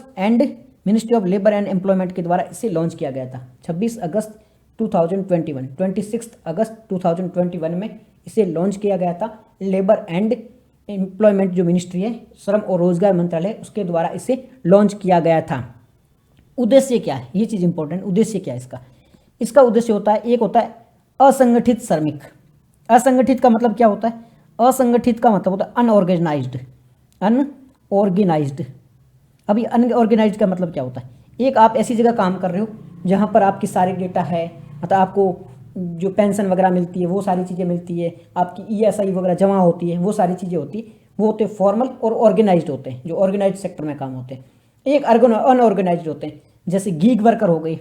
and employment के द्वारा इसे लॉन्च किया गया था 26 अगस्त 2021, 26 अगस्त 2021 में इसे लॉन्च किया गया था। लेबर एंड एम्प्लॉयमेंट जो मिनिस्ट्री है, श्रम और रोजगार मंत्रालय, उसके द्वारा इसे लॉन्च किया गया था। उद्देश्य क्या है, ये चीज़ इंपॉर्टेंट, उद्देश्य क्या है इसका? इसका उद्देश्य होता है, एक होता है असंगठित श्रमिक। असंगठित का मतलब क्या होता है? असंगठित का मतलब होता है अनऑर्गेनाइज्ड। अनऑर्गेनाइज्ड। अभी अनऑर्गेनाइज्ड का मतलब क्या होता है? एक आप ऐसी जगह काम कर रहे हो जहाँ पर आपकी सारी डेटा है, मतलब आपको जो पेंशन वगैरह मिलती है वो सारी चीज़ें मिलती है, आपकी ESI वगैरह जमा होती है, वो सारी चीज़ें होती है, वो होते हैं फॉर्मल और ऑर्गेनाइज्ड होते हैं, जो ऑर्गेनाइज्ड सेक्टर में काम होते हैं। एक अनऑर्गेनाइज्ड होते हैं, जैसे गीग वर्कर हो गई,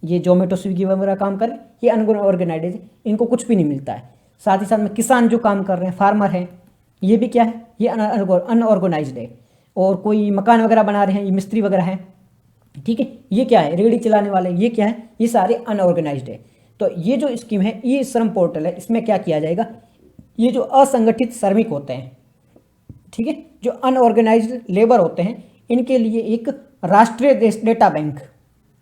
ये जोमेटो स्विगी वगैरह काम कर, ये अनऑर्गेनाइज्ड है, इनको कुछ भी नहीं मिलता है। साथ ही साथ में किसान जो काम कर रहे हैं, फार्मर हैं, ये भी क्या है, ये अनऑर्गेनाइज्ड है। और कोई मकान वगैरह बना रहे हैं, ये मिस्त्री वगैरह हैं, ठीक है, ये क्या है, रेहड़ी चलाने वाले, ये क्या है, ये सारे अनऑर्गेनाइज्ड है। तो ये जो स्कीम है, ये श्रम पोर्टल है, इसमें क्या किया जाएगा, ये जो असंगठित श्रमिक होते हैं, ठीक है, जो अनऑर्गेनाइज्ड लेबर होते हैं, इनके लिए एक राष्ट्रीय डेटा बैंक,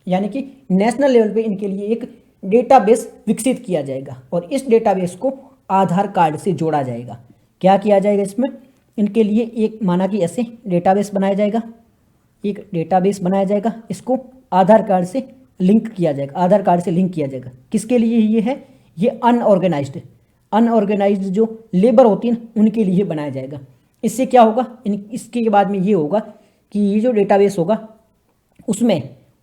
यानी कि नेशनल लेवल पे इनके लिए एक डेटाबेस विकसित किया जाएगा और इस डेटाबेस को आधार कार्ड से जोड़ा जाएगा। क्या किया जाएगा इसमें, इनके लिए एक माना कि ऐसे डेटाबेस बनाया जाएगा, एक डेटाबेस बनाया जाएगा, इसको आधार कार्ड से लिंक किया जाएगा, आधार कार्ड से लिंक किया जाएगा। किसके लिए ये है, ये अनऑर्गेनाइज्ड जो लेबर होती है उनके लिए बनाया जाएगा। इससे क्या होगा, इसके बाद में ये होगा कि ये जो डेटाबेस होगा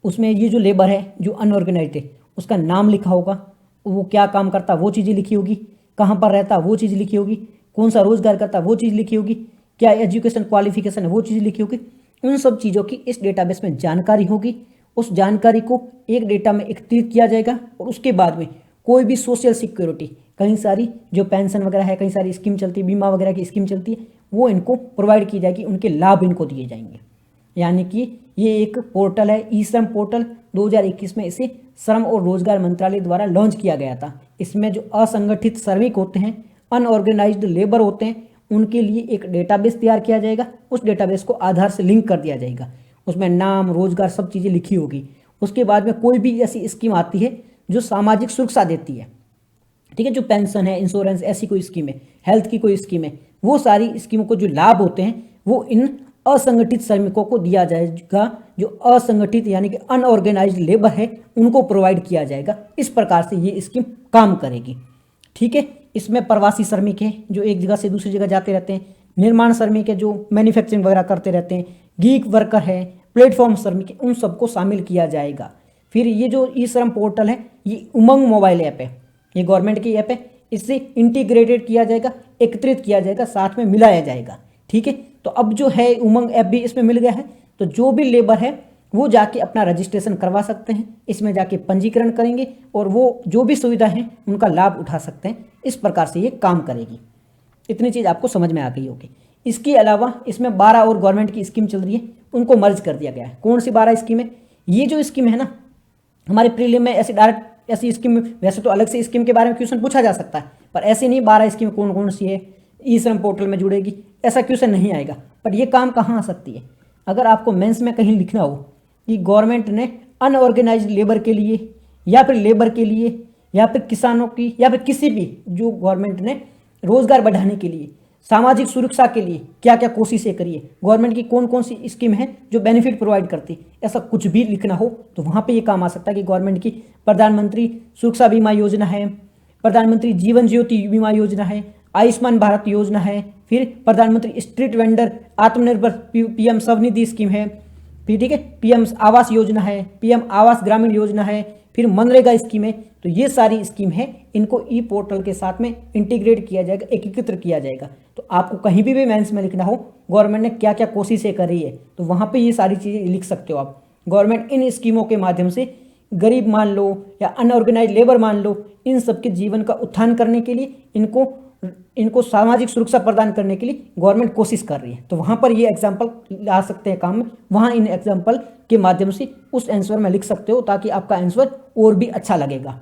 उसमें ये जो लेबर है, जो अनऑर्गेनाइज्ड है, उसका नाम लिखा होगा, वो क्या काम करता वो चीज़ें लिखी होगी, कहाँ पर रहता वो चीज़ लिखी होगी, कौन सा रोजगार करता वो चीज़ लिखी होगी, क्या एजुकेशन क्वालिफिकेशन है वो चीज़ लिखी होगी। उन सब चीज़ों की इस डेटाबेस में जानकारी होगी। उस जानकारी को एक डेटा में एकत्रित किया जाएगा और उसके बाद में कोई भी सोशल सिक्योरिटी, कई सारी जो पेंशन वगैरह है, कई सारी स्कीम चलती है, बीमा वगैरह की स्कीम चलती है, वो इनको प्रोवाइड की जाएगी, उनके लाभ इनको दिए जाएंगे। यानी कि ये एक पोर्टल है, ई श्रम पोर्टल। 2021 में इसे श्रम और रोजगार मंत्रालय द्वारा लॉन्च किया गया था। इसमें जो असंगठित श्रमिक होते हैं, अनऑर्गेनाइज्ड लेबर होते हैं, उनके लिए एक डेटाबेस तैयार किया जाएगा। उस डेटाबेस को आधार से लिंक कर दिया जाएगा, उसमें नाम, रोजगार, सब चीज़ें लिखी होगी। उसके बाद में कोई भी ऐसी स्कीम आती है जो सामाजिक सुरक्षा देती है, ठीक है, जो पेंशन है, इंश्योरेंस, ऐसी कोई स्कीम है, हेल्थ की कोई स्कीम है, वो सारी स्कीमों को जो लाभ होते हैं वो इन असंगठित श्रमिकों को दिया जाएगा। जो असंगठित यानी कि अनऑर्गेनाइज्ड लेबर है उनको प्रोवाइड किया जाएगा। इस प्रकार से ये स्कीम काम करेगी, ठीक है। इसमें प्रवासी श्रमिक हैं जो एक जगह से दूसरी जगह जाते रहते हैं, निर्माण श्रमिक है जो मैन्युफैक्चरिंग वगैरह करते रहते हैं, गीग वर्कर है, प्लेटफॉर्म श्रमिक है, उन सबको शामिल किया जाएगा। फिर ये जो ई श्रम पोर्टल है, ये उमंग मोबाइल ऐप है, ये गवर्नमेंट की ऐप है, इससे इंटीग्रेटेड किया जाएगा, एकत्रित किया जाएगा, साथ में मिलाया जाएगा, ठीक है। तो अब जो है उमंग ऐप भी इसमें मिल गया है, तो जो भी लेबर है वो जाके अपना रजिस्ट्रेशन करवा सकते हैं, इसमें जाके पंजीकरण करेंगे और वो जो भी सुविधा है उनका लाभ उठा सकते हैं। इस प्रकार से ये काम करेगी। इतनी चीज़ आपको समझ में आ गई होगी। इसके अलावा इसमें 12 और गवर्नमेंट की स्कीम चल रही है, उनको मर्ज कर दिया गया है। कौन सी 12 स्कीम है? ये जो स्कीम है ना, हमारे प्रीलिम में ऐसे डायरेक्ट ऐसी स्कीम, वैसे तो अलग से स्कीम के बारे में क्वेश्चन पूछा जा सकता है, पर ऐसे नहीं 12 स्कीम कौन कौन सी है, ई श्रम पोर्टल में जुड़ेगी, ऐसा क्वेश्चन नहीं आएगा। पर ये काम कहाँ आ सकती है? अगर आपको मेंस में कहीं लिखना हो कि गवर्नमेंट ने अनऑर्गेनाइज्ड लेबर के लिए या फिर लेबर के लिए या फिर किसानों की या फिर किसी भी जो गवर्नमेंट ने रोजगार बढ़ाने के लिए, सामाजिक सुरक्षा के लिए क्या क्या कोशिशें करी है, गवर्नमेंट की कौन कौन सी स्कीम है जो बेनिफिट प्रोवाइड करती, ऐसा कुछ भी लिखना हो तो वहाँ पे ये काम आ सकता है कि गवर्नमेंट की प्रधानमंत्री सुरक्षा बीमा योजना है, प्रधानमंत्री जीवन ज्योति बीमा योजना है, आयुष्मान भारत योजना है, फिर प्रधानमंत्री स्ट्रीट वेंडर आत्मनिर्भर PM स्वनिधि स्कीम है, फिर ठीक है PM आवास योजना है, PM आवास ग्रामीण योजना है, फिर मनरेगा स्कीम है। तो ये सारी स्कीम है, इनको ई पोर्टल के साथ में इंटीग्रेट किया जाएगा, एकीकृत किया जाएगा। तो आपको कहीं भी मेंस में लिखना हो गवर्नमेंट ने क्या क्या कोशिशें करी है, तो वहाँ पे ये सारी चीज़ें लिख सकते हो आप। गवर्नमेंट इन स्कीमों के माध्यम से गरीब मान लो या अनऑर्गेनाइज लेबर मान लो, इन सबके जीवन का उत्थान करने के लिए इनको इनको सामाजिक सुरक्षा प्रदान करने के लिए गवर्नमेंट कोशिश कर रही है। तो वहाँ पर ये एग्जाम्पल ला सकते हैं काम में, वहाँ इन एग्जाम्पल के माध्यम से उस आंसर में लिख सकते हो ताकि आपका आंसर और भी अच्छा लगेगा।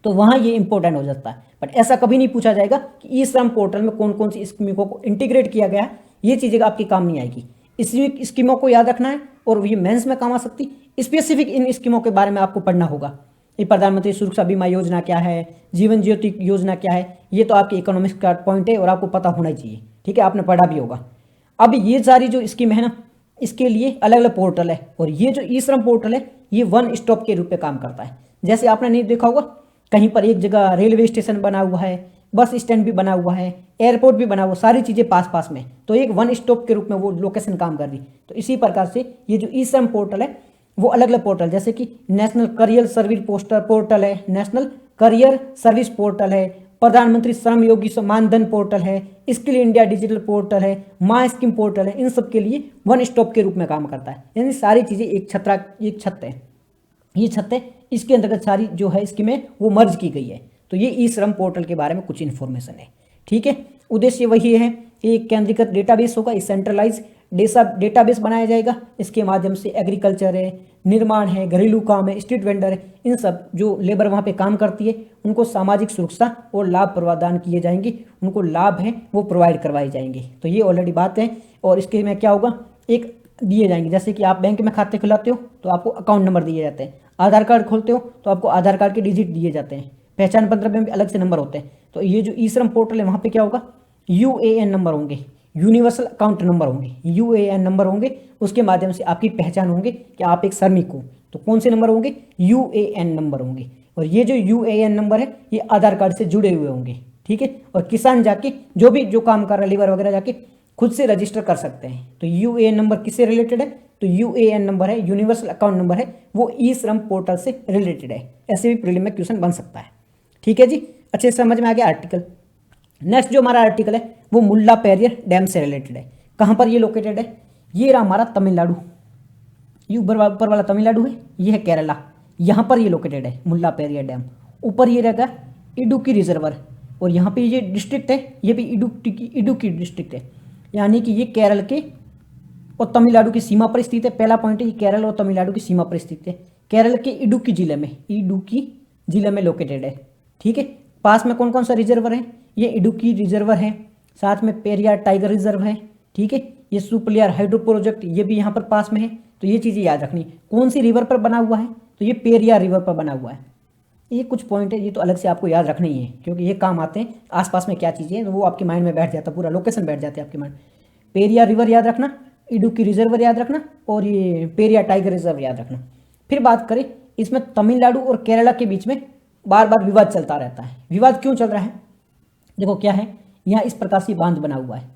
तो वहाँ ये इंपॉर्टेंट हो जाता है। बट ऐसा कभी नहीं पूछा जाएगा कि ई श्रम पोर्टल में कौन कौन सी स्कीमों को इंटीग्रेट किया गया है, ये चीज़ें आपकी काम नहीं आएगी। इसी स्कीमों को याद रखना है और ये मेंस में काम आ सकती। स्पेसिफिक इन स्कीमों के बारे में आपको पढ़ना होगा। ये प्रधानमंत्री सुरक्षा बीमा योजना क्या है, जीवन ज्योति योजना क्या है, ये तो आपके इकोनॉमिक्स का पॉइंट है और आपको पता होना चाहिए। ठीक है, आपने पढ़ा भी होगा। अब ये सारी जो स्कीम है ना, इसके लिए अलग अलग पोर्टल है और ये जो ई श्रम पोर्टल है ये वन स्टॉप के रूप में काम करता है। जैसे आपने नहीं देखा होगा, कहीं पर एक जगह रेलवे स्टेशन बना हुआ है, बस स्टैंड भी बना हुआ है, एयरपोर्ट भी बना हुआ, सारी चीज़ें पास पास में, तो एक वन स्टॉप के रूप में वो लोकेशन काम कर रही। तो इसी प्रकार से ये जो ई श्रम पोर्टल है वो अलग अलग पोर्टल, जैसे कि नेशनल करियर सर्विस पोर्टल है, नेशनल करियर सर्विस पोर्टल है, प्रधानमंत्री श्रम योगी मानधन पोर्टल है, स्किल इंडिया डिजिटल पोर्टल है, माई स्कीम पोर्टल है, इन सब के लिए वन स्टॉप के रूप में काम करता है। यानी सारी चीज़ें एक छत है, ये छत है, इसके अंतर्गत सारी जो है स्कीमें वो मर्ज की गई है। तो ये ई श्रम पोर्टल के बारे में कुछ इन्फॉर्मेशन है। ठीक है, उद्देश्य वही है कि एक केंद्रीकृत डेटाबेस होगा, इस सेंट्रलाइज डेटाबेस बनाया जाएगा। इसके माध्यम से एग्रीकल्चर है, निर्माण है, घरेलू काम है, स्ट्रीट वेंडर है, इन सब जो लेबर वहाँ पे काम करती है उनको सामाजिक सुरक्षा और लाभ प्रदान किए जाएंगे, उनको लाभ है वो प्रोवाइड करवाए जाएंगे। तो ये ऑलरेडी बात है। और इसके में क्या होगा, एक दिए जाएंगे, जैसे कि आप बैंक में खाते खुलाते हो तो आपको अकाउंट नंबर दिए जाते हैं, आधार कार्ड खोलते हो तो आपको आधार कार्ड के डिजिट दिए जाते हैं, पहचान पत्र में भी अलग से नंबर होते हैं। तो ये जो ई श्रम पोर्टल है वहाँ पे क्या होगा, यूएएन नंबर होंगे, यूनिवर्सल अकाउंट नंबर होंगे, यूएएन नंबर होंगे, उसके माध्यम से आपकी पहचान होंगे कि आप एक श्रमिक हो। तो कौन से नंबर होंगे, यूएएन नंबर होंगे। और ये जो यूएएन नंबर है ये आधार कार्ड से जुड़े हुए होंगे। ठीक है, और किसान जाके जो काम कर रहा है, लेबर वगैरह जाके खुद से रजिस्टर कर सकते हैं। तो यूएएन नंबर किससे रिलेटेड है, तो यूएएन नंबर है, यूनिवर्सल अकाउंट नंबर है, वो ई श्रम पोर्टल से रिलेटेड है। ऐसे भी प्रीलिम में क्वेश्चन बन सकता है। ठीक है जी, अच्छे से समझ में आ गया आर्टिकल। नेक्स्ट जो हमारा आर्टिकल है वो मुल्ला पेरियर डैम से रिलेटेड है। कहाँ पर ये लोकेटेड है, ये रहा हमारा तमिलनाडु, ये ऊपर वाला तमिलनाडु है, ये है केरला, यहाँ पर ये लोकेटेड है मुल्ला पेरियर डैम। ऊपर ये रहेगा इडुक्की रिजर्वर और यहाँ पे ये डिस्ट्रिक्ट है, ये भी इडुक्की डिस्ट्रिक्ट है, यानी कि ये केरल के और तमिलनाडु की सीमा पर स्थित है। पहला पॉइंट है, ये केरल और तमिलनाडु की सीमा पर स्थित है, केरल के इडुक्की जिले में लोकेटेड है। ठीक है, पास में कौन कौन सा रिजर्वर है, ये इडुक्की रिजर्वर है, साथ में पेरियार टाइगर रिजर्व है। ठीक है, ये सुपलियार हाइड्रो प्रोजेक्ट ये भी यहाँ पर पास में है। तो ये चीज़ें याद रखनी, कौन सी रिवर पर बना हुआ है, तो ये पेरियार रिवर पर बना हुआ है। ये कुछ पॉइंट है, ये तो अलग से आपको याद रखना ही है क्योंकि ये काम आते हैं। आसपास में क्या चीज़ें हैं तो वो आपके माइंड में बैठ जाता है, पूरा लोकेशन बैठ जाते हैं आपके माइंड। पेरियार रिवर याद रखना, इडुक्की रिजर्वर याद रखना और ये पेरियार टाइगर रिजर्व याद रखना। फिर बात करें, इसमें तमिलनाडु और केरला के बीच में बार बार विवाद चलता रहता है। विवाद क्यों चल रहा है, देखो क्या है, यहाँ इस प्रकार से बांध बना हुआ है।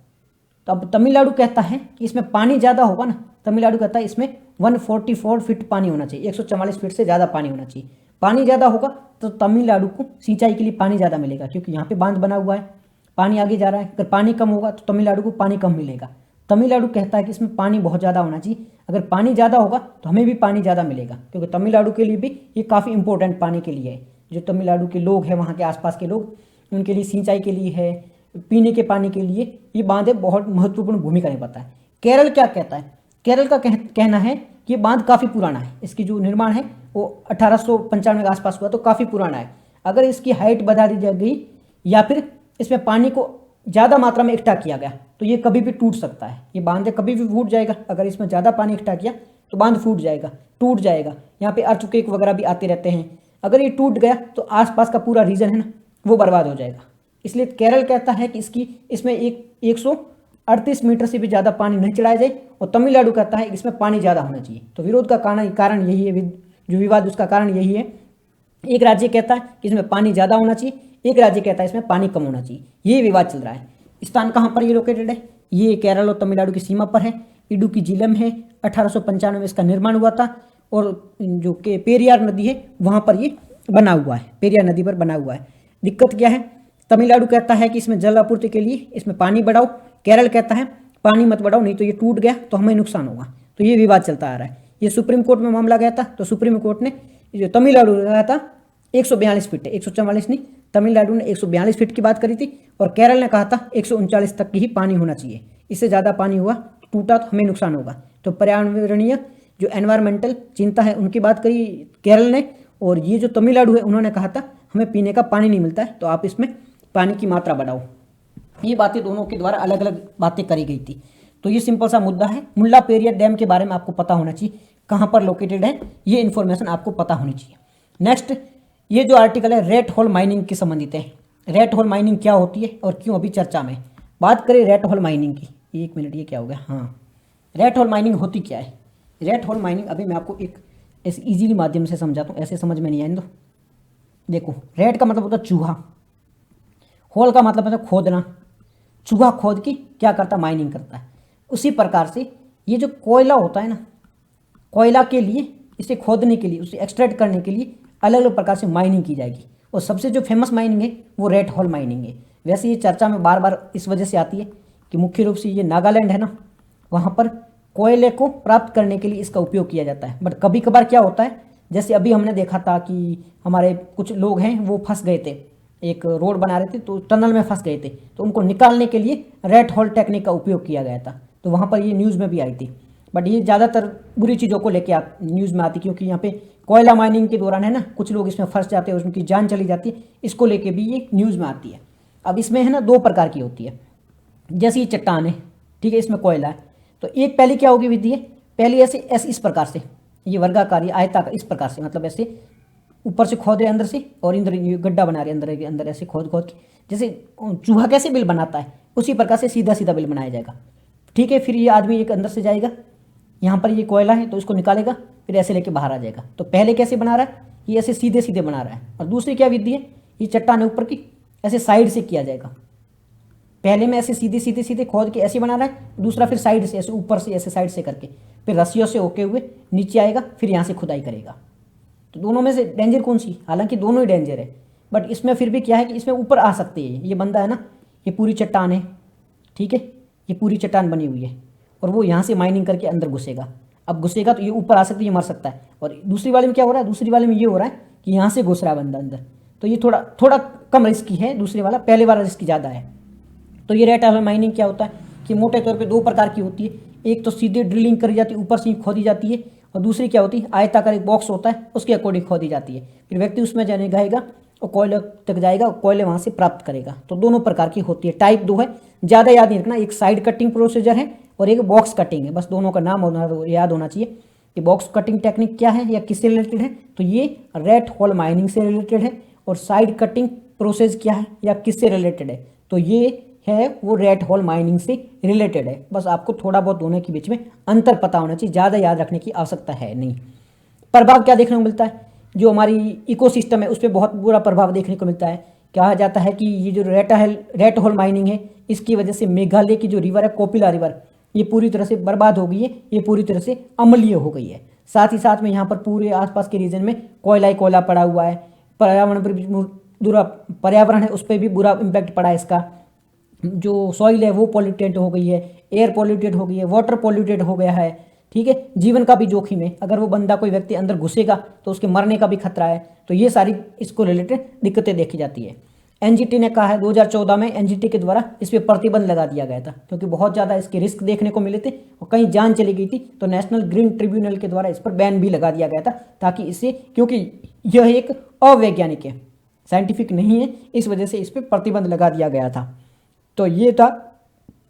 तो अब तमिलनाडु कहता है कि इसमें पानी ज़्यादा होगा ना, तमिलनाडु कहता है इसमें 144 फीट पानी होना चाहिए, 144 फीट से ज़्यादा पानी होना चाहिए। पानी ज़्यादा होगा तो तमिलनाडु को सिंचाई के लिए पानी ज़्यादा मिलेगा क्योंकि यहाँ पे बांध बना हुआ है, पानी आगे जा रहा है। अगर पानी कम होगा तो तमिलनाडु को पानी कम मिलेगा। तमिलनाडु कहता है कि इसमें पानी बहुत ज़्यादा होना चाहिए, अगर पानी ज़्यादा होगा तो हमें भी पानी ज़्यादा मिलेगा क्योंकि तमिलनाडु के लिए भी ये काफ़ी इंपॉर्टेंट पानी के लिए है। जो तमिलनाडु के लोग हैं, वहाँ के आसपास के लोग, उनके लिए सिंचाई के लिए है, पीने के पानी के लिए ये बांधे बहुत महत्वपूर्ण भूमिका निभाता है। केरल क्या कहता है, केरल का कहना है कि ये बांध काफ़ी पुराना है, इसकी जो निर्माण है वो 1895 के आसपास हुआ, तो काफ़ी पुराना है। अगर इसकी हाइट बढ़ा दी गई या फिर इसमें पानी को ज़्यादा मात्रा में इकट्ठा किया गया तो ये कभी भी टूट सकता है, ये बांध कभी भी फूट जाएगा। अगर इसमें ज़्यादा पानी इकट्ठा किया तो बांध फूट जाएगा, टूट जाएगा। यहाँ पे अर्थक्वेक वगैरह भी आते रहते हैं, अगर ये टूट गया तो आसपास का पूरा रीजन है ना वो बर्बाद हो जाएगा। इसलिए केरल कहता है कि इसमें 138 मीटर से भी ज़्यादा पानी नहीं चढ़ाया जाए और तमिलनाडु कहता है कि इसमें पानी ज़्यादा होना चाहिए। तो विरोध का कारण यही है, जो विवाद उसका कारण यही है। एक राज्य कहता है कि इसमें पानी ज़्यादा होना चाहिए, एक राज्य कहता है इसमें पानी कम होना चाहिए। ये विवाद चल रहा है। स्थान कहाँ पर ये लोकेटेड है, ये केरल और तमिलनाडु की सीमा पर है, इडुक्की जिले में है। 1895 में इसका निर्माण हुआ था और जो कि पेरियार नदी है वहाँ पर ये बना हुआ है, पेरियार नदी पर बना हुआ है। दिक्कत क्या है, तमिलनाडु कहता है कि इसमें जल आपूर्ति के लिए इसमें पानी बढ़ाओ, केरल कहता है पानी मत बढ़ाओ नहीं तो ये टूट गया तो हमें नुकसान होगा। तो ये विवाद चलता आ रहा है। ये सुप्रीम कोर्ट में मामला गया था, तो सुप्रीम कोर्ट ने जो तमिलनाडु गया था 142 फीट है, 144 नहीं तमिलनाडु ने 142 फीट की बात करी थी और केरल ने कहा था 139 तक की ही पानी होना चाहिए, इससे ज़्यादा पानी हुआ टूटा तो हमें नुकसान होगा। तो पर्यावरणीय जो एनवायरमेंटल चिंता है उनकी बात करी केरल ने, और ये जो तमिलनाडु है उन्होंने कहा था हमें पीने का पानी नहीं मिलता है तो आप इसमें पानी की मात्रा बढ़ाओ। ये बातें दोनों के द्वारा अलग अलग बातें करी गई थी। तो ये सिंपल सा मुद्दा है। मुल्ला पेरियार डैम के बारे में आपको पता होना चाहिए, कहाँ पर लोकेटेड है, ये इन्फॉर्मेशन आपको पता होनी चाहिए। नेक्स्ट, ये जो आर्टिकल है रेट होल माइनिंग के संबंधित है। रेट होल माइनिंग क्या होती है और क्यों अभी चर्चा में। बात करें रेट होल माइनिंग की, एक मिनट, ये क्या हो गया, हाँ, रेट होल माइनिंग होती क्या है। रेट होल माइनिंग अभी मैं आपको एक ऐसे इजीली माध्यम से समझाता हूँ, ऐसे समझ में नहीं आए तो देखो। रेट का मतलब होता है चूहा, होल का मतलब होता है खोदना, चूहा खोद के क्या करता, माइनिंग करता है। उसी प्रकार से ये जो कोयला होता है ना, कोयला के लिए, इसे खोदने के लिए, उसे एक्सट्रैक्ट करने के लिए अलग अलग प्रकार से माइनिंग की जाएगी, और सबसे जो फेमस माइनिंग है वो रेट होल माइनिंग है। वैसे ये चर्चा में बार बार इस वजह से आती है कि मुख्य रूप से ये नागालैंड है ना, वहाँ पर कोयले को प्राप्त करने के लिए इसका उपयोग किया जाता है। बट कभी कभार क्या होता है, जैसे अभी हमने देखा था कि हमारे कुछ लोग हैं वो फंस गए थे, एक रोड बना रहे थे तो टनल में फंस गए थे, तो उनको निकालने के लिए रेट होल टेक्निक का उपयोग किया गया था। तो वहाँ पर ये न्यूज़ में भी आई थी। बट ये ज़्यादातर बुरी चीज़ों को लेके न्यूज़ में आती, क्योंकि यहाँ पे कोयला माइनिंग के दौरान है ना, कुछ लोग इसमें फंस जाते हैं, उसकी जान चली जाती है, इसको लेके भी ये न्यूज़ में आती है। अब इसमें है ना दो प्रकार की होती है, जैसे ये चट्टान है, ठीक है, इसमें कोयला है, तो एक पहली क्या होगी विधि है, पहली ऐसे ऐसे इस प्रकार से, ये वर्गाकार आयताकार इस प्रकार से, मतलब ऐसे ऊपर से खोद रहे अंदर से और अंदर गड्ढा बना रहे अंदर के अंदर, ऐसे खोद खोद के, जैसे चूहा कैसे बिल बनाता है उसी प्रकार से सीधा सीधा बिल बनाया जाएगा, ठीक है। फिर ये आदमी एक अंदर से जाएगा, यहाँ पर ये कोयला है तो इसको निकालेगा, फिर ऐसे लेके बाहर आ जाएगा। तो पहले कैसे बना रहा है, ये ऐसे सीधे सीधे बना रहा है। और दूसरी क्या विधि है, ये चट्टान ऊपर की ऐसे साइड से किया जाएगा। पहले में ऐसे सीधे सीधे सीधे खोद के ऐसे बना रहा है, दूसरा फिर साइड से ऐसे ऊपर से ऐसे साइड से करके फिर रस्सियों से होके हुए नीचे आएगा, फिर यहाँ से खुदाई करेगा। तो दोनों में से डेंजर कौन सी, हालांकि दोनों ही डेंजर है, बट इसमें फिर भी क्या है कि इसमें ऊपर आ सकते हैं। ये बंदा है ना, ये पूरी चट्टान है, ठीक है, ये पूरी चट्टान बनी हुई है, और वो यहाँ से माइनिंग करके अंदर घुसेगा। अब घुसेगा तो ये ऊपर आ सकती है, ये मर सकता है। और दूसरी वाले में क्या हो रहा है, दूसरी वाले में ये हो रहा है कि यहाँ से घुस रहा है बंदा अंदर, तो ये थोड़ा थोड़ा कम रिस्की है दूसरे वाला, पहले वाला रिस्की ज़्यादा है। तो ये रेट होल माइनिंग क्या होता है कि मोटे तौर पे दो प्रकार की होती है, एक तो सीधे ड्रिलिंग करी जाती है, ऊपर से ही खोदी जाती है, और दूसरी क्या होती है, आयताकार एक बॉक्स होता है, उसके अकॉर्डिंग खोदी जाती है। फिर व्यक्ति उसमें जाने जाएगा और कोयले तक जाएगा और कोयले वहाँ से प्राप्त करेगा। तो दोनों प्रकार की होती है, टाइप दो है, ज़्यादा याद नहीं रखना, एक साइड कटिंग प्रोसीजर है और एक बॉक्स कटिंग है, बस दोनों का नाम याद होना चाहिए कि बॉक्स कटिंग टेक्निक क्या है या किससे रिलेटेड है। तो ये रेट होल माइनिंग से रिलेटेड है, और साइड कटिंग प्रोसेस क्या है या किससे रिलेटेड है, तो ये है वो रेट होल माइनिंग से रिलेटेड है। बस आपको थोड़ा बहुत दोनों के बीच में अंतर पता होना चाहिए, ज़्यादा याद रखने की आवश्यकता है नहीं। प्रभाव क्या देखने को मिलता है, जो हमारी इकोसिस्टम है उस पर बहुत बुरा प्रभाव देखने को मिलता है। कहा जाता है कि ये जो रेट होल माइनिंग है, इसकी वजह से मेघालय की जो रिवर है, कोपिला रिवर, ये पूरी तरह से बर्बाद हो गई है, ये पूरी तरह से अम्लीय हो गई है। साथ ही साथ में यहाँ पर पूरे आसपास के रीजन में कोयला ही कोयला पड़ा हुआ है, पर्यावरण पर भी बुरा, पर्यावरण है उस पर भी बुरा इम्पैक्ट पड़ा है इसका। जो सॉइल है वो पॉल्यूटेड हो गई है, एयर पॉल्यूटेड हो गई है, वाटर पॉल्यूटेड हो गया है, ठीक है। जीवन का भी जोखिम है, अगर वो बंदा कोई व्यक्ति अंदर घुसेगा तो उसके मरने का भी खतरा है। तो ये सारी इसको रिलेटेड दिक्कतें देखी जाती है। एनजीटी ने कहा है 2014 में एनजीटी के द्वारा इस पर प्रतिबंध लगा दिया गया था, क्योंकि बहुत ज़्यादा इसके रिस्क देखने को मिले थे और कहीं जान चली गई थी। तो नेशनल ग्रीन ट्रिब्यूनल के द्वारा इस पर बैन भी लगा दिया गया था, ताकि इससे, क्योंकि यह एक अवैज्ञानिक है, साइंटिफिक नहीं है, इस वजह से इस पर प्रतिबंध लगा दिया गया था। तो ये था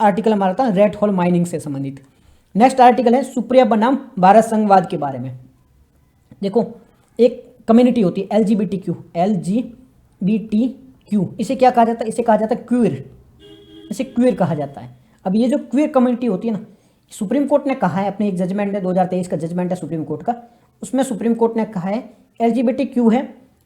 आर्टिकल हमारा था रेट होल माइनिंग से संबंधित। नेक्स्ट आर्टिकल है सुप्रिया बनाम भारत संघवाद के बारे में। देखो, एक कम्युनिटी होती है LGBTQ, इसे क्या कहा जाता है, इसे कहा जाता है क्वीर, इसे क्वीर कहा जाता है। अब ये जो क्वीर कम्युनिटी होती है ना, सुप्रीम कोर्ट ने कहा है अपने एक जजमेंट ने, 2023 का जजमेंट है सुप्रीम कोर्ट का, उसमें सुप्रीम कोर्ट ने कहा है LGBTQ है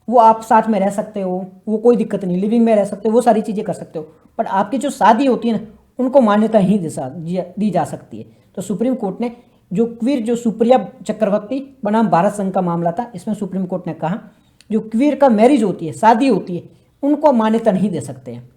वो आप साथ में रह सकते हो, वो कोई दिक्कत नहीं, लिविंग में रह सकते हो, वो सारी चीज़ें कर सकते हो, बट आपकी जो शादी होती है ना उनको मान्यता ही दी जा सकती है। तो सुप्रीम कोर्ट ने जो क्वीर, जो सुप्रिया चक्रवर्ती बनाम भारत संघ का मामला था, इसमें सुप्रीम कोर्ट ने कहा जो क्वीर का मैरिज होती है, शादी होती है, उनको मान्यता नहीं दे सकते हैं।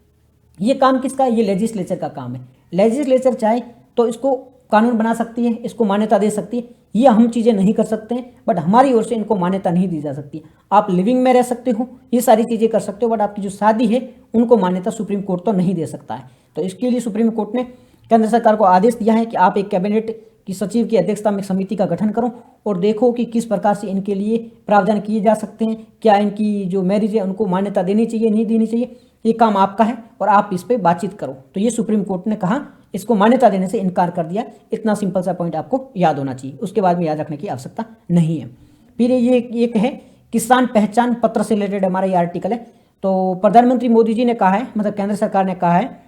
ये काम किसका है, ये लेजिस्लेचर का काम है। लेजिस्लेचर चाहे तो इसको कानून बना सकती है, इसको मान्यता दे सकती है, ये हम चीज़ें नहीं कर सकते हैं, बट हमारी ओर से इनको मान्यता नहीं दी जा सकती। आप लिविंग में रह सकते हो, ये सारी चीज़ें कर सकते हो, बट आपकी जो शादी है उनको मान्यता सुप्रीम कोर्ट तो नहीं दे सकता है। तो इसके लिए सुप्रीम कोर्ट ने केंद्र सरकार को आदेश दिया है कि आप एक कैबिनेट की सचिव की अध्यक्षता में एक समिति का गठन करो और देखो कि किस प्रकार से इनके लिए प्रावधान किए जा सकते हैं, क्या इनकी जो मैरिज है उनको मान्यता देनी चाहिए, नहीं देनी चाहिए, ये काम आपका है और आप इस पर बातचीत करो। तो ये सुप्रीम कोर्ट ने कहा, इसको मान्यता देने से इनकार कर दिया। इतना सिंपल सा पॉइंट आपको याद होना चाहिए, उसके बाद में याद रखने की आवश्यकता नहीं है। फिर ये एक है किसान पहचान पत्र से रिलेटेड हमारा ये आर्टिकल है। तो प्रधानमंत्री मोदी जी ने कहा है, मतलब केंद्र सरकार ने कहा है,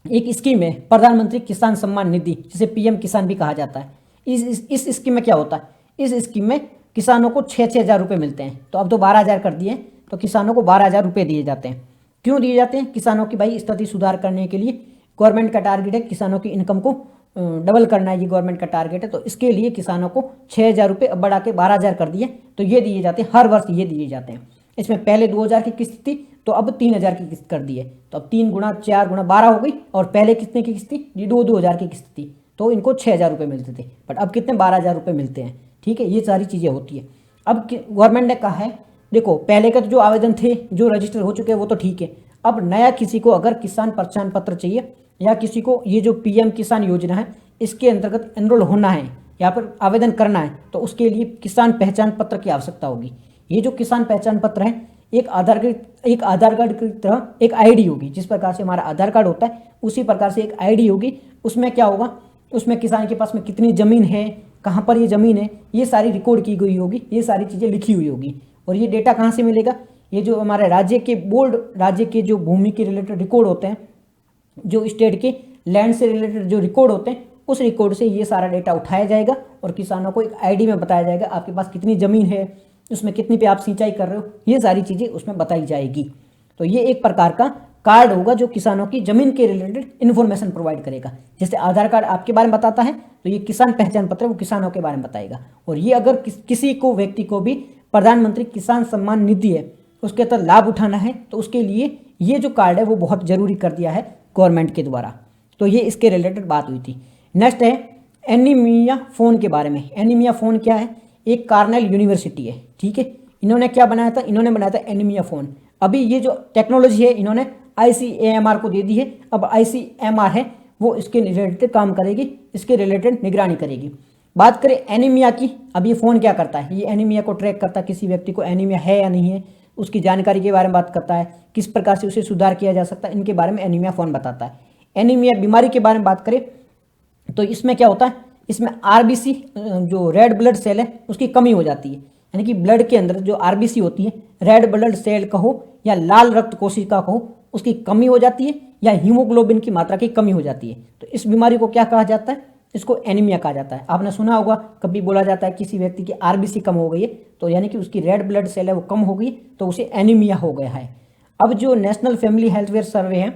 एक स्कीम है प्रधानमंत्री किसान सम्मान निधि, जिसे पीएम किसान भी कहा जाता है। इस स्कीम में क्या होता है, इस स्कीम में किसानों को 6,000 रुपये मिलते हैं। तो अब तो 12,000 कर दिए, तो किसानों को 12,000 रुपये दिए जाते हैं। क्यों दिए जाते हैं? किसानों की भाई स्थिति सुधार करने के लिए। गवर्नमेंट का टारगेट है किसानों की इनकम को डबल करना है, ये गवर्नमेंट का टारगेट है। तो इसके लिए किसानों को 6,000 रुपये अब बढ़ा के 12,000 कर दिए। तो ये दिए जाते हैं, हर वर्ष ये दिए जाते हैं। इसमें पहले 2,000 की किस्त थी, तो अब 3,000 की किस्त कर दी है। तो अब 3 गुना 4 गुना 12 हो गई। और पहले कितने की किस्त थी? ये 2,000 की किस्त थी, तो इनको 6,000 रुपये मिलते थे, बट अब कितने? 12,000 रुपये मिलते हैं। ठीक है, ये सारी चीज़ें होती है। अब गवर्नमेंट ने कहा है, देखो पहले का तो जो आवेदन थे जो रजिस्टर हो चुके हैं वो तो ठीक है। अब नया किसी को अगर किसान पहचान पत्र चाहिए या किसी को ये जो पीएम किसान योजना है इसके अंतर्गत एनरोल होना है, यहाँ पर आवेदन करना है, तो उसके लिए किसान पहचान पत्र की आवश्यकता होगी। ये जो किसान पहचान पत्र है एक आधार कार्ड की तरह एक आईडी होगी। जिस प्रकार से हमारा आधार कार्ड होता है उसी प्रकार से एक आईडी होगी। उसमें क्या होगा, उसमें किसान के पास में कितनी ज़मीन है, कहाँ पर ये ज़मीन है, ये सारी रिकॉर्ड की गई होगी, ये सारी चीज़ें लिखी हुई होगी। और ये डेटा कहाँ से मिलेगा? ये जो हमारे राज्य के जो भूमि के रिलेटेड रिकॉर्ड होते हैं, जो स्टेट के लैंड से रिलेटेड जो रिकॉर्ड होते हैं, उस रिकॉर्ड से ये सारा डेटा उठाया जाएगा और किसानों को एक आईडी में बताया जाएगा आपके पास कितनी ज़मीन है, उसमें कितनी पे आप सिंचाई कर रहे हो, ये सारी चीज़ें उसमें बताई जाएगी। तो ये एक प्रकार का कार्ड होगा जो किसानों की ज़मीन के रिलेटेड इन्फॉर्मेशन प्रोवाइड करेगा। जैसे आधार कार्ड आपके बारे में बताता है, तो ये किसान पहचान पत्र वो किसानों के बारे में बताएगा। और ये अगर किसी को व्यक्ति को भी प्रधानमंत्री किसान सम्मान निधि है उसके तहत लाभ उठाना है, तो उसके लिए ये जो कार्ड है वो बहुत ज़रूरी कर दिया है गवर्नमेंट के द्वारा। तो ये इसके रिलेटेड बात हुई थी। नेक्स्ट है एनीमिया फ़ोन के बारे में। एनीमिया फ़ोन क्या है? एक कार्नेल यूनिवर्सिटी है। ठीक है, इन्होंने क्या बनाया था? इन्होंने बनाया था एनीमिया फ़ोन। अभी ये जो टेक्नोलॉजी है इन्होंने ICAMR को दे दी है। अब ICAMR है वो इसके रिलेटेड काम करेगी, इसके रिलेटेड निगरानी करेगी। बात करें एनीमिया की, अब ये फ़ोन क्या करता है? ये एनीमिया को ट्रैक करता है, किसी व्यक्ति को एनीमिया है या नहीं है, उसकी जानकारी के बारे में बात करता है, किस प्रकार से उसे सुधार किया जा सकता है, इनके बारे में एनीमिया फ़ोन बताता है। एनीमिया बीमारी के बारे में बात करें तो इसमें क्या होता है? इसमें RBC जो रेड ब्लड सेल है उसकी कमी हो जाती है। यानी कि ब्लड के अंदर जो RBC होती है, रेड ब्लड सेल कहो या लाल रक्त कोशिका कहो, उसकी कमी हो जाती है या हीमोग्लोबिन की मात्रा की कमी हो जाती है। तो इस बीमारी को क्या कहा जाता है? इसको एनीमिया कहा जाता है। आपने सुना होगा कभी बोला जाता है किसी व्यक्ति की RBC कम हो गई है, तो यानी कि उसकी रेड ब्लड सेल है वो कम हो गई, तो उसे एनीमिया हो गया है। अब जो नेशनल फैमिली हेल्थवेयर सर्वे है,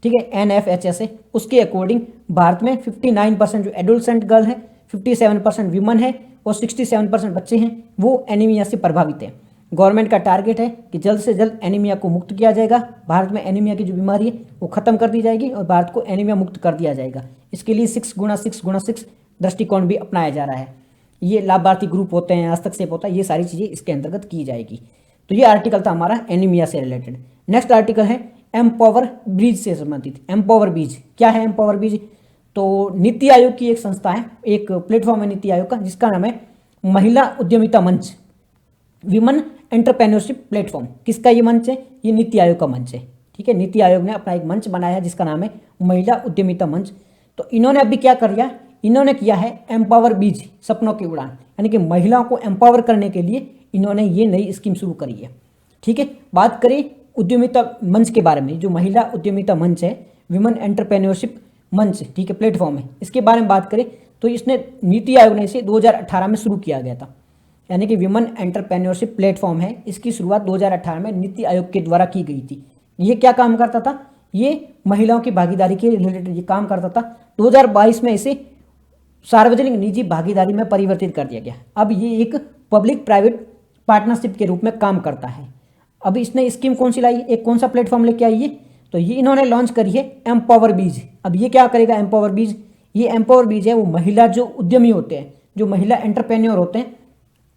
ठीक है, NFHS है, उसके अकॉर्डिंग भारत में 59% जो एडोलसेंट गर्ल है, 57% वीमन है और 67% बच्चे हैं वो एनीमिया से प्रभावित हैं। गवर्नमेंट का टारगेट है कि जल्द से जल्द एनीमिया को मुक्त किया जाएगा। भारत में एनीमिया की जो बीमारी है वो खत्म कर दी जाएगी और भारत को एनीमिया मुक्त कर दिया जाएगा। इसके लिए 6x6x6 दृष्टिकोण भी अपनाया जा रहा है। ये लाभार्थी ग्रुप होते हैं, हस्तक्षेप होता है, ये सारी चीज़ें इसके अंतर्गत की जाएगी। तो ये आर्टिकल था हमारा एनीमिया से रिलेटेड। नेक्स्ट आर्टिकल है एम्पावर ब्रिज से संबंधित। एम्पावर ब्रिज क्या है? एम्पावर ब्रिज तो नीति आयोग की एक संस्था है, एक प्लेटफॉर्म है नीति आयोग का, जिसका नाम है महिला उद्यमिता मंच, विमेन एंटरप्रेन्योरशिप प्लेटफॉर्म। किसका ये मंच है? ये नीति आयोग का मंच है। ठीक है, नीति आयोग ने अपना एक मंच बनाया है जिसका नाम है महिला उद्यमिता मंच। तो इन्होंने अभी क्या कर दिया? इन्होंने किया है एम्पावर बीज, सपनों की उड़ान, यानी कि महिलाओं को एम्पावर करने के लिए इन्होंने ये नई स्कीम शुरू करी है। ठीक है, बात करें उद्यमिता मंच के बारे में, जो महिला उद्यमिता मंच है, विमेन एंटरप्रेन्योरशिप मंच, ठीक है, प्लेटफॉर्म है, इसके बारे में बात करें तो इसने नीति आयोग ने इसे 2018 में शुरू किया गया था। यानी कि विमेन एंटरप्रेन्योरशिप प्लेटफॉर्म है, इसकी शुरुआत 2018 में नीति आयोग के द्वारा की गई थी। ये क्या काम करता था? ये महिलाओं की भागीदारी के रिलेटेड ये काम करता था। 2022 में इसे सार्वजनिक निजी भागीदारी में परिवर्तित कर दिया गया। अब ये एक पब्लिक प्राइवेट पार्टनरशिप के रूप में काम करता है। अब इसने स्कीम कौन सी लाई? एक कौन सा प्लेटफॉर्म लेके आई है? तो ये इन्होंने लॉन्च करी है एम्पावर बीज। अब ये क्या करेगा? एम्पावर बीज ये एम्पावर बीज है वो महिला जो उद्यमी होते हैं, जो महिला एंटरप्रेन्योर होते हैं,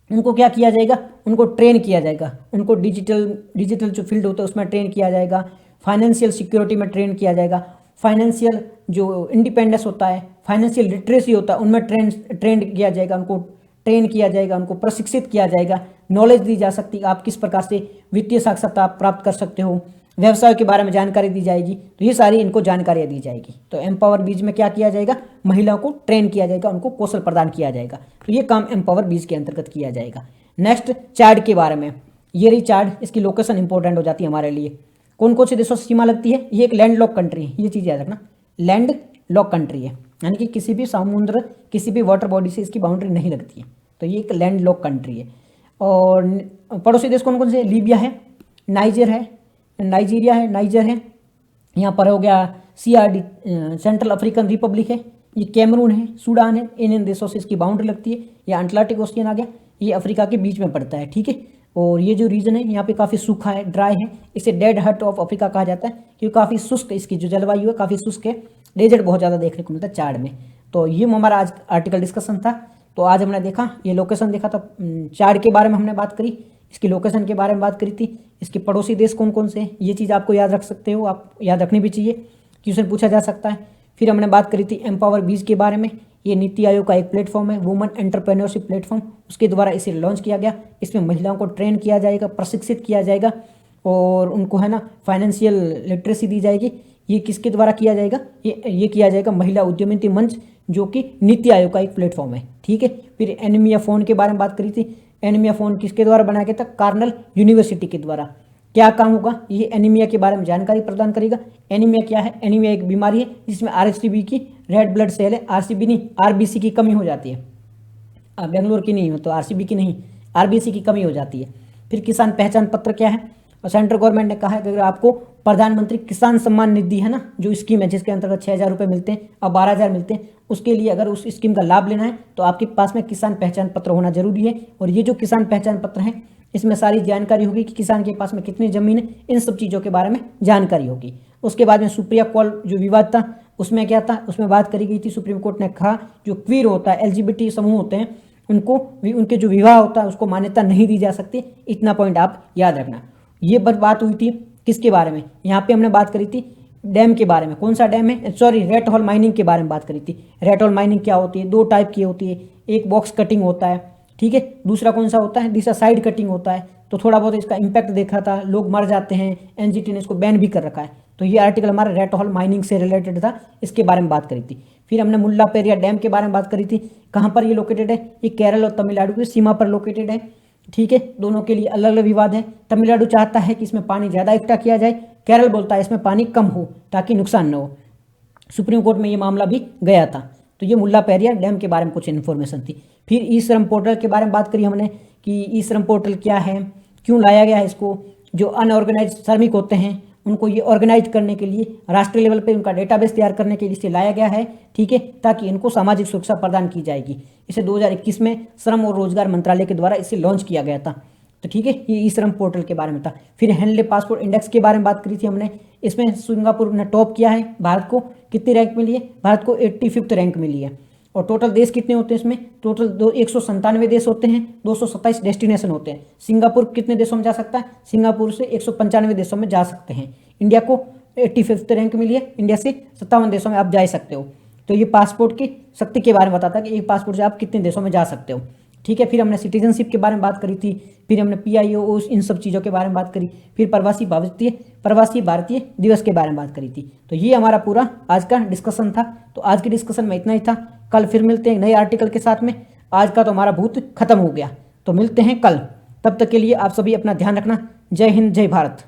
उनको क्या किया जाएगा, उनको ट्रेन किया जाएगा, उनको डिजिटल जो फील्ड होता है उसमें ट्रेन किया जाएगा, फाइनेंशियल सिक्योरिटी में ट्रेन किया जाएगा, फाइनेंशियल जो इंडिपेंडेंस होता है, फाइनेंशियल लिटरेसी होता है उनमें ट्रेन किया जाएगा, उनको ट्रेन किया जाएगा, उनको प्रशिक्षित किया जाएगा, नॉलेज दी जा सकती है आप किस प्रकार से वित्तीय साक्षरता आप प्राप्त कर सकते हो, व्यवसाय के बारे में जानकारी दी जाएगी। तो ये सारी इनको जानकारियाँ दी जाएगी। तो एम्पावर बीज में क्या किया जाएगा, महिलाओं को ट्रेन किया जाएगा, उनको कौशल प्रदान किया जाएगा। तो ये काम एम्पावर बीज के अंतर्गत किया जाएगा। नेक्स्ट चार्ड के बारे में, ये रही चार्ड, इसकी लोकेशन इंपॉर्टेंट हो जाती है हमारे लिए। कौन कौन से देशों से सीमा लगती है, ये एक लैंड लॉक कंट्री है, ये चीज़ याद रखना, लैंड लॉक कंट्री है, यानी कि किसी भी समुद्र किसी भी वाटर बॉडी से इसकी बाउंड्री नहीं लगती है। तो ये एक लैंड लॉक कंट्री है। और पड़ोसी देश कौन कौन से, लीबिया है, नाइजीरिया है, नाइजर है, यहाँ पर हो गया CRD सेंट्रल अफ्रीकन रिपब्लिक है, ये कैमरून है, सूडान है, इन देशों से इसकी बाउंड्री लगती है। ये अटलांटिक ओशियन आ गया, ये अफ्रीका के बीच में पड़ता है, ठीक है। और ये जो रीजन है यहाँ पे काफ़ी सूखा है, ड्राई है, इसे डेड हट ऑफ अफ्रीका कहा जाता है क्योंकि काफ़ी शुष्क इसकी जो जलवायु है काफ़ी शुष्क है, डेजर्ट बहुत ज़्यादा देखने को मिलता है चार्ड में। तो ये हमारा आज आर्टिकल डिस्कशन था। तो आज हमने देखा, ये लोकेशन देखा था, चार्ड के बारे में हमने बात करी, इसकी लोकेशन के बारे में बात करी थी, इसके पड़ोसी देश कौन कौन से हैं ये चीज़ आपको याद रख सकते हो, आप याद रखनी भी चाहिए, क्वेश्चन पूछा जा सकता है। फिर हमने बात करी थी एम्पावर बीज के बारे में, ये नीति आयोग का एक प्लेटफॉर्म है, वुमेन एंटरप्रेन्योरशिप प्लेटफॉर्म, उसके द्वारा इसे लॉन्च किया गया। इसमें महिलाओं को ट्रेन किया जाएगा, प्रशिक्षित किया जाएगा और उनको है ना फाइनेंशियल लिटरेसी दी जाएगी। ये किसके द्वारा किया जाएगा, ये किया जाएगा महिला उद्यमिता मंच, जो कि नीति आयोग का एक प्लेटफॉर्म है, ठीक है। फिर एनीमिया फोन के बारे में बात करी थी, एनीमिया फोन किसके द्वारा बनाया गया था, कार्नेल यूनिवर्सिटी के द्वारा। क्या काम होगा, ये एनीमिया के बारे में जानकारी प्रदान करेगा। एनीमिया क्या है, एनीमिया एक बीमारी है जिसमें RHB की रेड ब्लड सेल है, RCB नहीं RBC की कमी हो जाती है। बेंगलोर की नहीं हो तो RCB की नहीं, RBC की कमी हो जाती है। फिर किसान पहचान पत्र क्या है, और सेंट्रल गवर्नमेंट ने कहा है कि अगर आपको प्रधानमंत्री किसान सम्मान निधि है ना, जो स्कीम है जिसके अंतर्गत 6,000 रुपये मिलते हैं और 12,000 मिलते हैं, उसके लिए अगर उस स्कीम का लाभ लेना है तो आपके पास में किसान पहचान पत्र होना जरूरी है। और ये जो किसान पहचान पत्र है इसमें सारी जानकारी होगी कि किसान के पास में कितनी जमीन है, इन सब चीज़ों के बारे में जानकारी होगी। उसके बाद में सुप्रिया कॉल जो विवाद था उसमें क्या था, उसमें बात करी गई थी, सुप्रीम कोर्ट ने कहा जो क्वीर होता है, LGBT समूह होते हैं, उनको उनके जो विवाह होता है उसको मान्यता नहीं दी जा सकती। इतना पॉइंट आप याद रखना। ये बात हुई थी किसके बारे में, यहाँ पे हमने बात करी थी डैम के बारे में। कौन सा डैम है, सॉरी रेट हॉल माइनिंग के बारे में बात करी थी। रेट हॉल माइनिंग क्या होती है, 2 टाइप की होती है, एक बॉक्स कटिंग होता है, ठीक है, दूसरा कौन सा होता है, दूसरा साइड कटिंग होता है। तो थोड़ा बहुत इसका इम्पैक्ट देखा था, लोग मर जाते हैं, NGT ने इसको बैन भी कर रखा है। तो ये आर्टिकल हमारा रेट हॉल माइनिंग से रिलेटेड था, इसके बारे में बात करी थी। फिर हमने मुल्ला पेरिया डैम के बारे में बात करी थी, कहाँ पर ये लोकेटेड है, ये केरल और तमिलनाडु की सीमा पर लोकेटेड है, ठीक है। दोनों के लिए अलग अलग विवाद है। तमिलनाडु चाहता है कि इसमें पानी ज़्यादा इकट्ठा किया जाए, केरल बोलता है इसमें पानी कम हो ताकि नुकसान न हो। सुप्रीम कोर्ट में ये मामला भी गया था। तो ये मुल्ला पेरियार डैम के बारे में कुछ इन्फॉर्मेशन थी। फिर ई श्रम पोर्टल के बारे में बात करी हमने कि ई श्रम पोर्टल क्या है, क्यों लाया गया है इसको। जो अनऑर्गेनाइज श्रमिक होते हैं उनको ये ऑर्गेनाइज करने के लिए, राष्ट्रीय लेवल पे उनका डेटाबेस तैयार करने के लिए इसे लाया गया है, ठीक है, ताकि इनको सामाजिक सुरक्षा प्रदान की जाएगी। इसे 2021 में श्रम और रोजगार मंत्रालय के द्वारा इसे लॉन्च किया गया था। तो ठीक है, ये ई श्रम पोर्टल के बारे में था। फिर हैंडले पासपोर्ट इंडेक्स के बारे में बात करी थी हमने। इसमें सिंगापुर ने टॉप किया है, भारत को कितनी रैंक मिली है, भारत को 85th रैंक मिली है। और टोटल देश कितने होते हैं इसमें, टोटल 197 देश होते हैं, 227 डेस्टिनेशन होते हैं। सिंगापुर कितने देशों में जा सकता है, सिंगापुर से 195 देशों में जा सकते हैं। इंडिया को 85th रैंक मिली है, इंडिया से 57 देशों में आप जा सकते हो। तो ये पासपोर्ट की शक्ति के बारे में बताता है कि एक पासपोर्ट से आप कितने देशों में जा सकते हो, ठीक है। फिर हमने सिटीजनशिप के बारे में बात करी थी, फिर हमने PIO इन सब चीज़ों के बारे में बात करी, फिर प्रवासी भारतीय दिवस के बारे में बात करी थी। तो ये हमारा पूरा आज का डिस्कशन था। तो आज के डिस्कशन में इतना ही था। कल फिर मिलते हैं नए आर्टिकल के साथ में। आज का तो हमारा भूत खत्म हो गया, तो मिलते हैं कल। तब तक के लिए आप सभी अपना ध्यान रखना। जय हिंद, जय भारत।